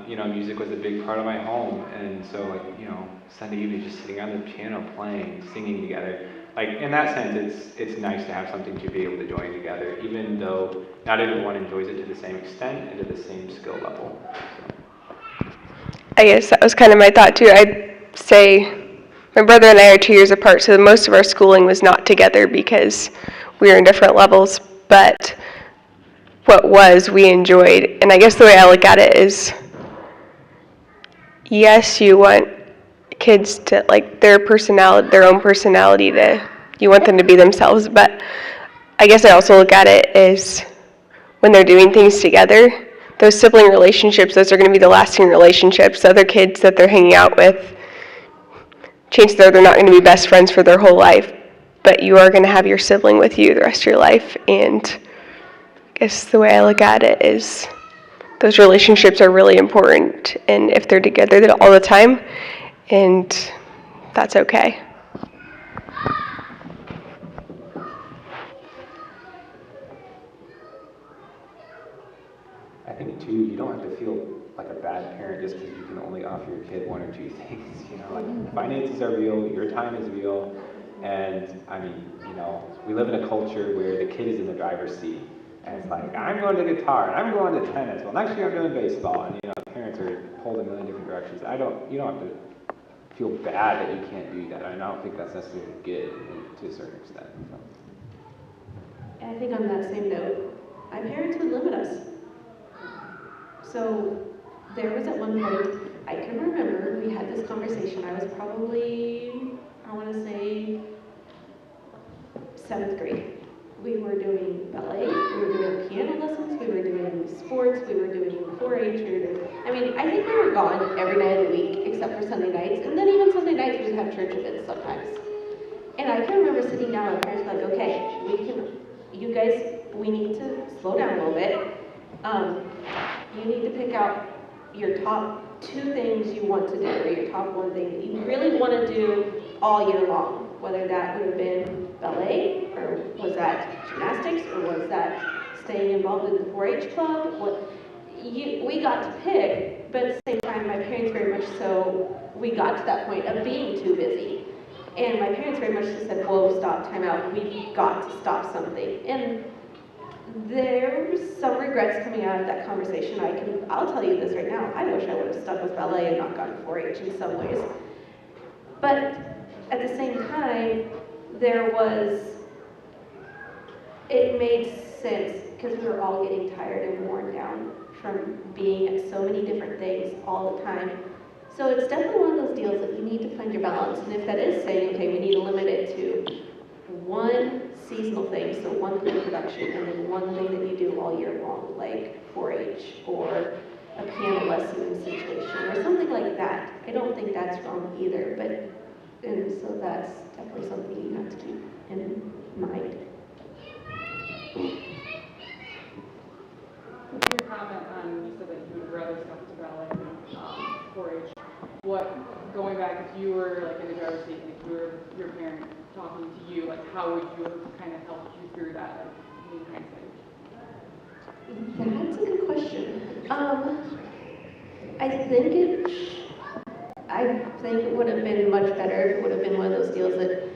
Speaker 5: You know, music was a big part of my home. And so like, you know, Sunday evening just sitting on the piano playing, singing together. Like, in that sense, it's nice to have something to be able to join together, even though not everyone enjoys it to the same extent and to the same skill level. So.
Speaker 3: I guess that was kind of my thought too. I'd say my brother and I are 2 years apart, so most of our schooling was not together because we were in different levels, but what was, we enjoyed. And I guess the way I look at it is yes, you want kids to, like, their own personality you want them to be themselves, but I guess I also look at it as when they're doing things together, those sibling relationships, those are going to be the lasting relationships. The other kids that they're hanging out with, chances are they're not going to be best friends for their whole life, but you are going to have your sibling with you the rest of your life. And I guess the way I look at it is those relationships are really important, and if they're together all the time, and that's okay.
Speaker 5: I think too, you don't have to feel like a bad parent just because you can only offer your kid one or two things. You know, like finances are real, your time is real, and I mean, you know, we live in a culture where the kid is in the driver's seat, and it's like, I'm going to guitar, and I'm going to tennis. Well, next year I'm doing baseball, and you know, parents are pulled in a million different directions. You don't have to feel bad that you can't do that. I don't think that's necessarily good to a certain extent. So.
Speaker 6: And I think on that same note, my parents would limit us. So there was at one point, I can remember, we had this conversation. I was probably, I want to say, 7th grade. We were doing ballet, we were doing piano lessons, we were doing sports, we were doing 4-H, I mean, I think we were gone every night of the week except for Sunday nights, and then even Sunday nights we would have church events sometimes. And I can remember sitting down with my parents like, okay, you guys, we need to slow down a little bit. You need to pick out your top 2 things you want to do, or your top 1 thing that you really want to do all year long, whether that would have been ballet, or was that gymnastics, or was that staying involved in the 4-H club. We got to pick, but at the same time, my parents very much so, we got to that point of being too busy. And my parents very much just said, whoa, stop, time out, we've got to stop something. And there's some regrets coming out of that conversation. I'll tell you this right now, I wish I would have stuck with ballet and not gone 4-H in some ways. But at the same time, it made sense because we were all getting tired and worn down from being at so many different things all the time. So it's definitely one of those deals that you need to find your balance. And if that is saying, okay, we need to limit it to 1 seasonal thing, so 1 thing in production, and then 1 thing that you do all year long, like 4-H or a piano lesson situation or something like that. I don't think that's wrong either, and so that's definitely something you have to keep in mind.
Speaker 8: What's your comment on, you said that you would rather stuck to ballet than 4-H. Going back, if you were like in the driver's seat, and if you were your parent talking to you, like how would you have kind of helped you through that, like in hindsight?
Speaker 6: That's a good question. I think it would have been much better. It would have been one of those deals that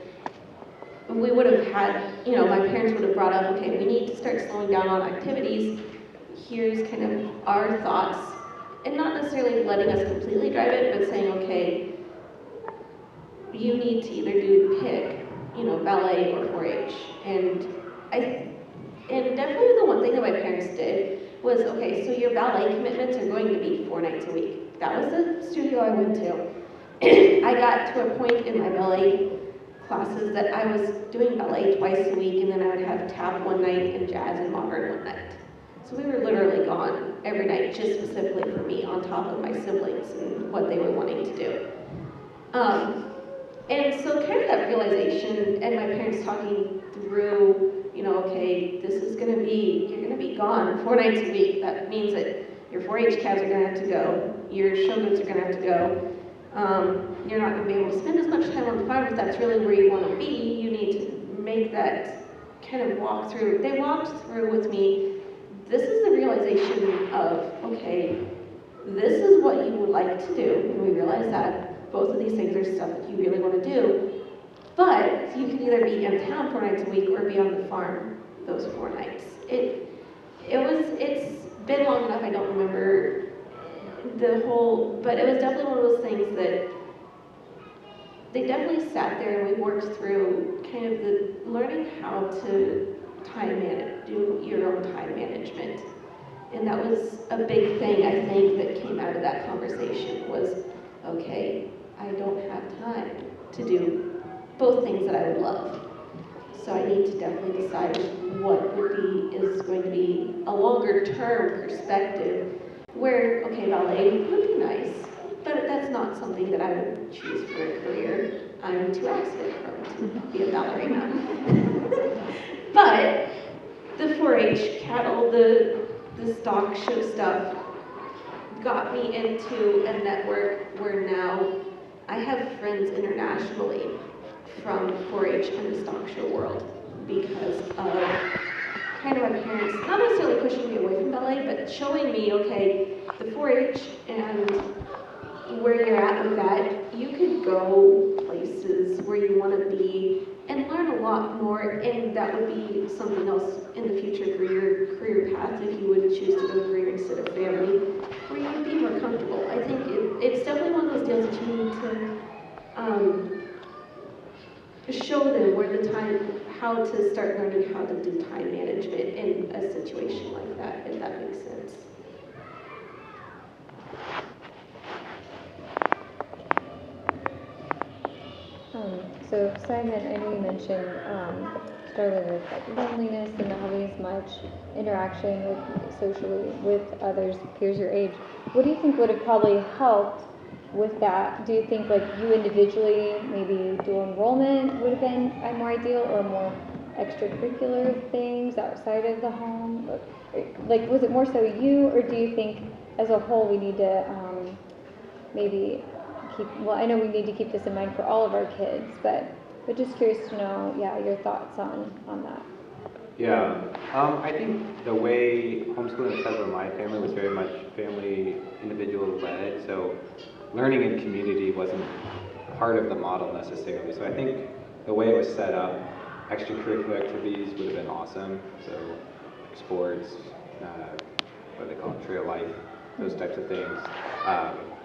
Speaker 6: we would have had, you know, my parents would have brought up, okay, we need to start slowing down on activities. Here's kind of our thoughts, and not necessarily letting us completely drive it, but saying, okay, you need to either pick, you know, ballet or 4-H. And definitely the one thing that my parents did was, okay, so your ballet commitments are going to be 4 nights a week. That was the studio I went to. I got to a point in my ballet classes that I was doing ballet twice a week, and then I would have tap one night and jazz and modern one night. So we were literally gone every night, just specifically for me, on top of my siblings and what they were wanting to do. And so kind of that realization, and my parents talking through, you know, okay, you're gonna be gone 4 nights a week. That means that your 4-H cabs are gonna have to go, your showgirls are gonna have to go. You're not gonna be able to spend as much time on the farm if that's really where you wanna be. You need to make that kind of walk through. They walked through with me. This is the realization of, okay, this is what you would like to do, and we realize that both of these things are stuff that you really want to do, but you can either be in town 4 nights a week or be on the farm those 4 nights. It's been long enough, I don't remember but it was definitely one of those things that they definitely sat there and we worked through kind of the learning how to do your own time management. And that was a big thing, I think, that came out of that conversation was okay, I don't have time to do both things that I would love. So I need to definitely decide what is going to be a longer term perspective where, okay, ballet would be nice, but that's not something that I would choose for a career. I'm too accident prone to be a ballerina. But the 4-H cattle, the stock show stuff got me into a network where now I have friends internationally from 4-H and the stock show world because of kind of my parents not necessarily pushing me away from ballet, but showing me, okay, the 4-H and where you're at with that, you could go places where you want to be and learn a lot more, and that would be something else in the future for your career path if you would choose to go career instead of family, where you would be more comfortable. I think it's definitely one of those deals that you need to show them how to start learning how to do time management in a situation like that, if that makes sense.
Speaker 1: So Simon, I know you mentioned struggling with like loneliness and not having as much interaction socially with others, peers your age. What do you think would have probably helped with that? Do you think like you individually, maybe dual enrollment would have been more ideal, or more extracurricular things outside of the home? Like, was it more so you, or do you think as a whole we need to maybe I know we need to keep this in mind for all of our kids, but just curious to know, your thoughts on that.
Speaker 5: Yeah, I think the way homeschooling was set up in my family was very much family individual led, so learning in community wasn't part of the model necessarily. So I think the way it was set up, extracurricular activities would have been awesome. So sports, what do they call it, trail life, those types of things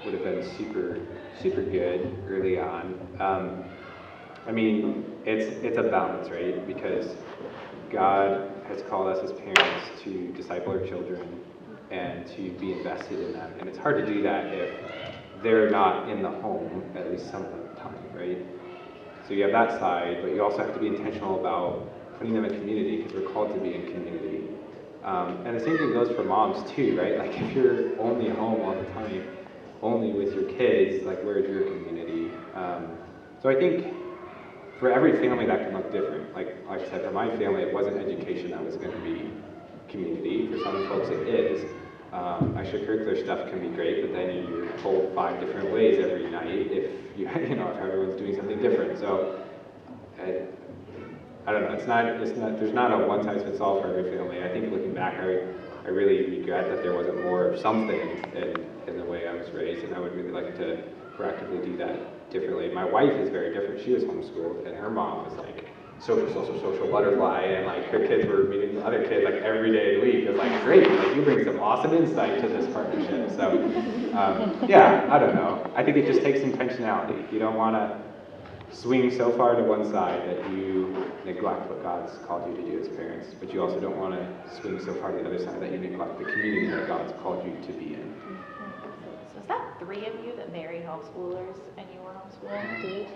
Speaker 5: would have been super good early on. I mean, it's a balance, right? Because God has called us as parents to disciple our children and to be invested in them. And it's hard to do that if they're not in the home at least some of the time, right? So you have that side, but you also have to be intentional about putting them in community because we're called to be in community. And the same thing goes for moms too, right? Like if you're only home all the time, only with your kids, like where's your community? So I think for every family that can look different. Like I said, for my family, it wasn't education that was going to be community. For some folks, it is. Extracurricular stuff can be great, but then you're told 5 different ways every night if if everyone's doing something different. So I don't know. It's not. There's not a one-size-fits-all for every family. I think looking back, I really regret that there wasn't more of something in the way I was raised, and I would really like to proactively do that differently. My wife is very different. She was homeschooled, and her mom was like social butterfly, and like her kids were meeting other kids like every day of the week. It was like great, like you bring some awesome insight to this partnership. So I don't know. I think it just takes intentionality. You don't want to swing so far to one side that you neglect what God's called you to do as parents, but you also don't want to swing so far to the other side that you neglect the community that God's called you to be in.
Speaker 7: So is that 3 of you that married homeschoolers and you were homeschooled?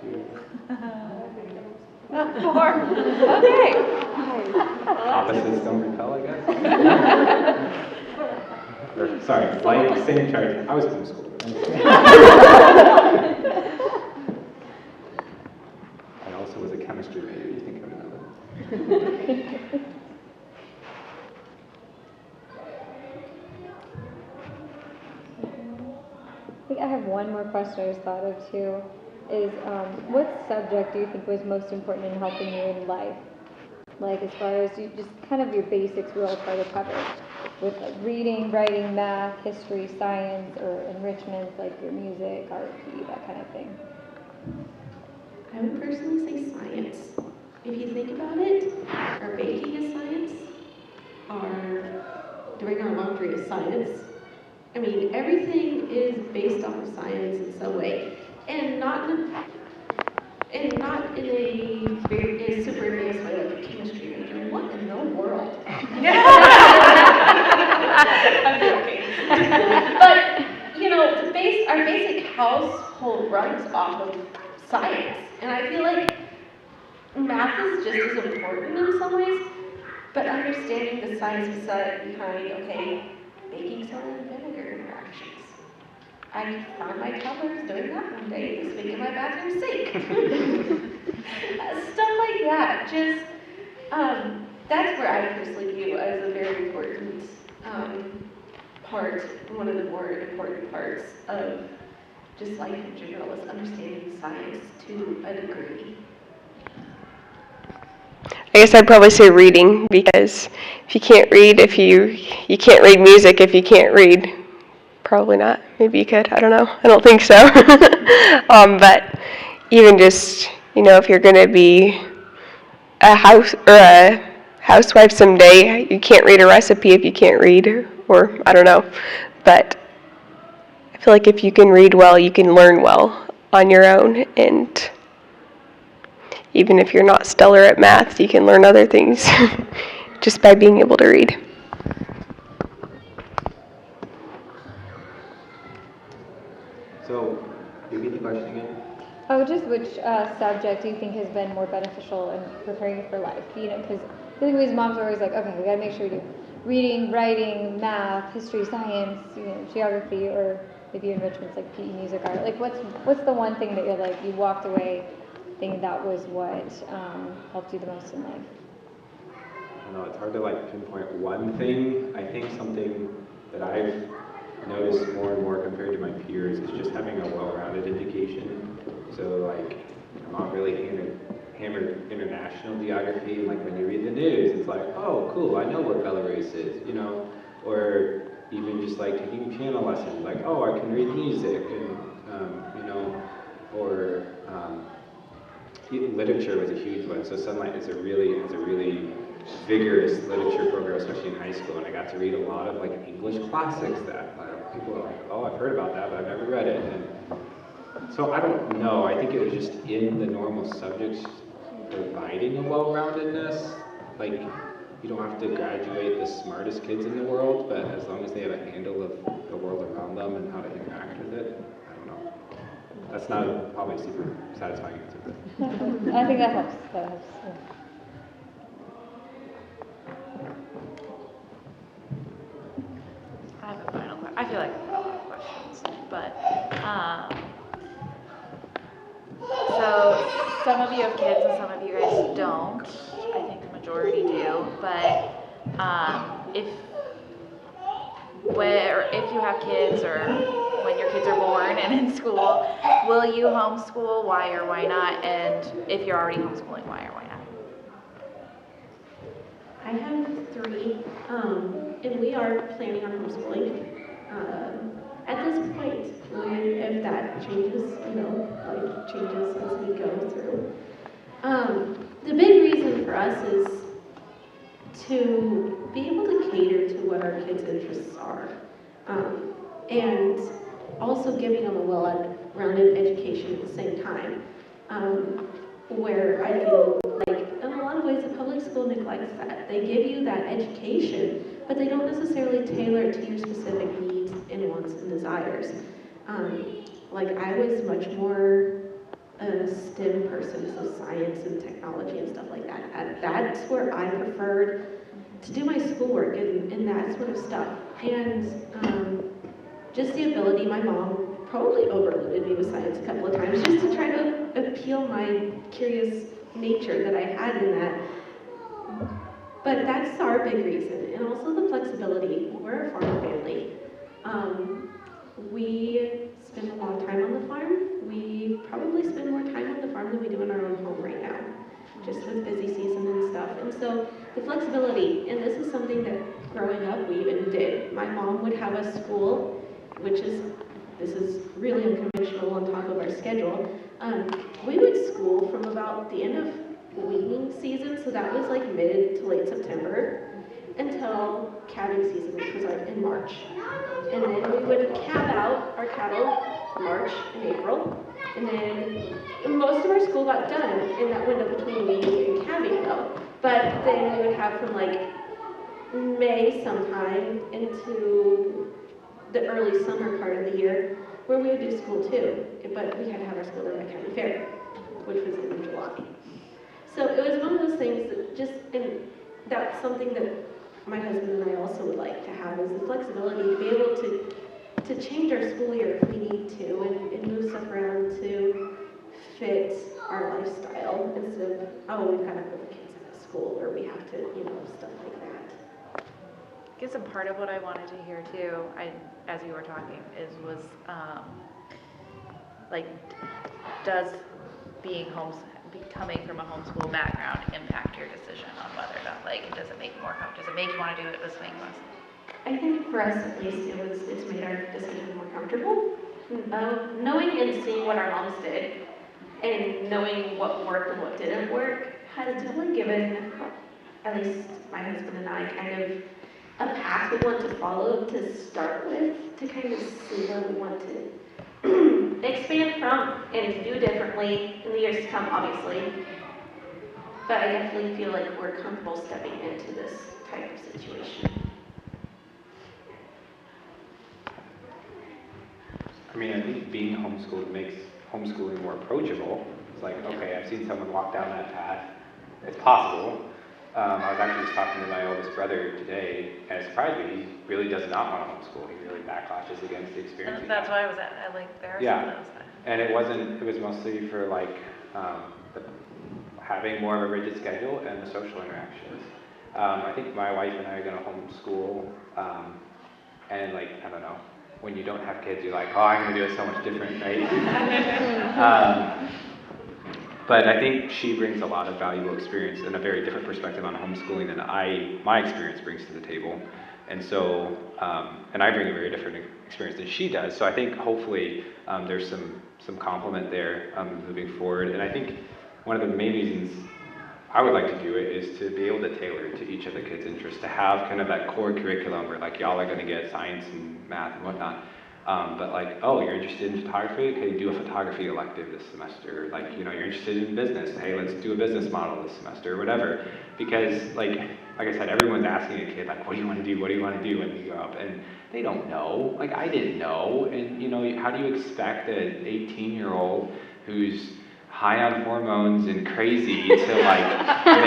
Speaker 7: 4. Okay.
Speaker 5: Opposites don't repel, I guess. Or, sorry, like same charge. I was homeschooled. I also was a chemistry major. You think I'm another?
Speaker 1: I think I have one more question I just thought of too, is what subject do you think was most important in helping you in life? Like as far as you just kind of your basics we all try to cover with like reading, writing, math, history, science, or enrichment like your music, art, PE, that kind of thing.
Speaker 6: I would personally say science. If you think about it, our baking is science, our doing our laundry is science. I mean, everything is based off of science in some way, and not in a super advanced way like a chemistry major. What in the world? I'm joking. But our basic household runs off of science. And I feel like math is just as important in some ways, but understanding the science behind, okay, baking soda and vinegar interactions. I found my toddlers doing that one day this week in my bathroom sink. Stuff like that. Just, that's where I personally view as a very important part, one of the more important parts of just life in general, is understanding science to a degree.
Speaker 3: I guess I'd probably say reading, because if you can't read, you can't read music if you can't read. Probably not. Maybe you could. I don't know. I don't think so. But even just, if you're going to be a housewife someday, you can't read a recipe if you can't read, or I don't know. But I feel like if you can read well, you can learn well on your own, and even if you're not stellar at math, you can learn other things just by being able to read.
Speaker 5: So, repeat the question again.
Speaker 1: Oh, just which subject do you think has been more beneficial in preparing you for life? Because I think his mom's always like, okay, we gotta make sure you do reading, writing, math, history, science, geography, or maybe enrichments like PE, music, art. Like, what's the one thing that you're like, you walked away thinking that was what helped you the most in life?
Speaker 5: I don't know, it's hard to pinpoint one thing. I think something that I've noticed more and more compared to my peers is just having a well-rounded education. So I'm not really hammered international geography, and when you read the news, it's like, oh, cool, I know where Belarus is, or even just taking piano lessons, oh, I can read music, and or literature was a huge one. So Sunlight is a really vigorous literature program, especially in high school, and I got to read a lot of English classics that people are like, oh, I've heard about that, but I've never read it. And so I don't know. I think it was just in the normal subjects providing a well-roundedness. You don't have to graduate the smartest kids in the world, but as long as they have a handle of the world around them and how to interact with it, I don't know. That's not probably a super satisfying answer. But
Speaker 1: I think that helps. Yeah.
Speaker 7: I have a final question. I feel like I've got a lot of questions, but so some of you have kids and some of you guys don't. I think the majority do. But if you have kids, or when your kids are born and in school, will you homeschool? Why or why not? And if you're already homeschooling, why or why not?
Speaker 6: I have 3, and we are planning on homeschooling. At this point, if that changes, changes as we go through. The big reason for us is to be able to cater to what our kids' interests are, and also giving them a well-rounded education at the same time, where I feel in a lot of ways the public school neglects that. They give you that education, but they don't necessarily tailor it to your specific needs and wants and desires. I was much more a STEM person, so science and technology and stuff like that. That's where I preferred to do my schoolwork and that sort of stuff. And just the ability, my mom probably overloaded me with science a couple of times just to try to appeal my curious nature that I had in that. But that's our big reason. And also the flexibility. We're a farm family. We spend a lot of time on the farm. We probably spend more time on the farm than we do in our own home right now, just with busy season and stuff. And so the flexibility, and this is something that growing up we even did. My mom would have us school, this is really unconventional on top of our schedule. We would school from about the end of weaning season, so that was mid to late September, until calving season, which was in March. And then we would calve out our cattle March and April, and then most of our school got done in that window between weaning and calving though. But then we would have from May sometime into the early summer part of the year, where we would do school too, but we had to have our school during the county fair, which was in July. So it was one of those things that and that's something that my husband and I also would like to have, is the flexibility to be able to change our school year if we need to, and move stuff around to fit our lifestyle, instead of, oh, we've got to put the kids in a school, or we have to, stuff like that.
Speaker 7: I guess a part of what I wanted to hear too, as you were talking, was like, does coming from a homeschool background impact your decision on whether or not, like, does it make you more comfortable? Does it make you want to do it? Does it make less?
Speaker 6: I think for us at least, it's made our decision more comfortable. Knowing and seeing what our moms did, and knowing what worked and what didn't work, has definitely given, at least my husband and I, kind of a path we want to follow to start with, to kind of see where we want to expand from and do differently in the years to come, obviously. But I definitely feel like we're comfortable stepping into this type of situation.
Speaker 5: I mean, I think being homeschooled makes homeschooling more approachable. It's like, okay, I've seen someone walk down that path. It's possible. I was actually just talking to my oldest brother today, and it surprised me. He really does not want to homeschool. He really backlashes against the experience.
Speaker 7: That's why I was at, there are some of those things.
Speaker 5: And it was mostly for like having more of a rigid schedule and the social interactions. I think my wife and I are going to homeschool, and like, I don't know, when you don't have kids, you're like, oh, I'm going to do it so much different, right? But I think she brings a lot of valuable experience and a very different perspective on homeschooling than my experience brings to the table. And so, and I bring a very different experience than she does. So I think hopefully there's some complement there moving forward. And I think one of the main reasons I would like to do it is to be able to tailor it to each of the kids' interests, to have kind of that core curriculum where like y'all are going to get science and math and whatnot. But like, oh, you're interested in photography? Okay, do a photography elective this semester. Like, you're interested in business. Hey, let's do a business model this semester, or whatever. Because like I said, everyone's asking a kid, like, what do you want to do? What do you want to do when you grow up? And they don't know. Like, I didn't know. And how do you expect an 18-year-old who's high on hormones and crazy to like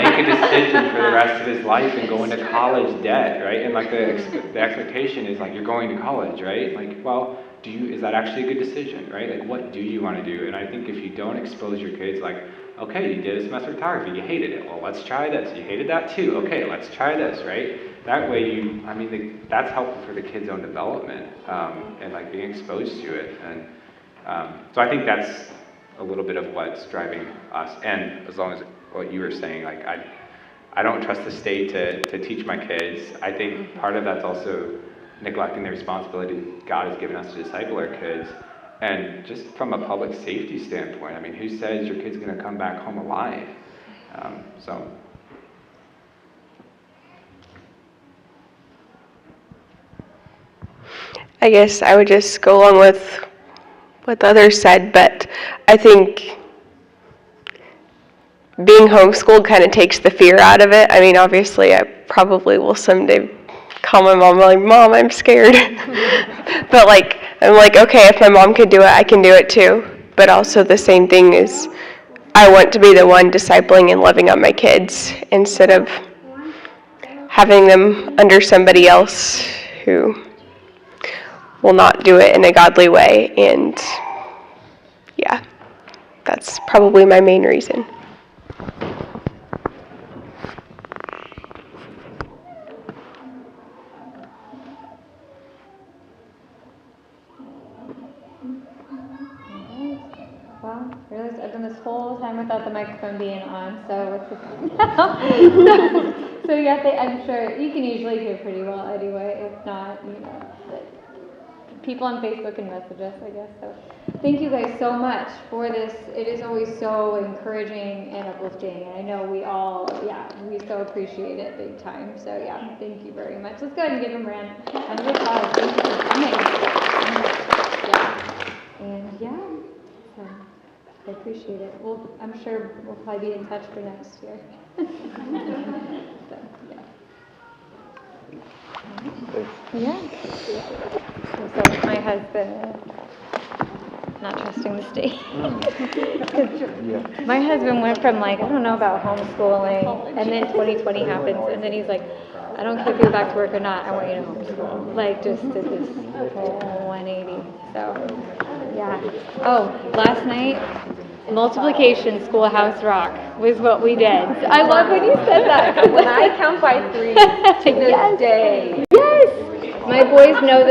Speaker 5: make a decision for the rest of his life and go into college debt, right? And like the expectation is like, you're going to college, right? Like, well, is that actually a good decision, right? Like, what do you want to do? And I think if you don't expose your kids, like, okay, you did a semester of photography, you hated it, well, let's try this. You hated that too, okay, let's try this, right? That way that's helpful for the kid's own development, and like being exposed to it. And so I think that's a little bit of what's driving us. And as long as what you were saying, like, I don't trust the state to teach my kids. I think part of that's also neglecting the responsibility God has given us to disciple our kids. And just from a public safety standpoint, I mean, who says your kid's going to come back home alive?
Speaker 3: I guess I would just go along with what others said, but I think being homeschooled kind of takes the fear out of it. I mean, obviously, I probably will someday call my mom, like, Mom, I'm scared. But like, I'm like, okay, if my mom could do it, I can do it too. But also the same thing is, I want to be the one discipling and loving on my kids instead of having them under somebody else who will not do it in a godly way. And yeah, that's probably my main reason.
Speaker 1: Well, I realized I've done this whole time without the microphone being on, so so yeah, I'm sure you can usually hear pretty well anyway. If not, people on Facebook can message us, I guess. So thank you guys so much for this. It is always so encouraging and uplifting, and I know we so appreciate it big time. So yeah, thank you very much. Let's go ahead and give them a round of applause. Thank you for coming. So I appreciate it. I'm sure we'll probably be in touch for next year. So, yeah. So my husband. not trusting the state. 'Cause my husband went from like, I don't know about homeschooling, and then 2020 happens, and then he's like, I don't care if you go back to work or not, I want you to homeschool. Like, just did this whole 180. So, yeah. Oh, last night, multiplication schoolhouse rock was what we did. I love when you said that.
Speaker 4: When I count by 3 to this
Speaker 1: Yes.
Speaker 4: day.
Speaker 1: Yes! My boys know that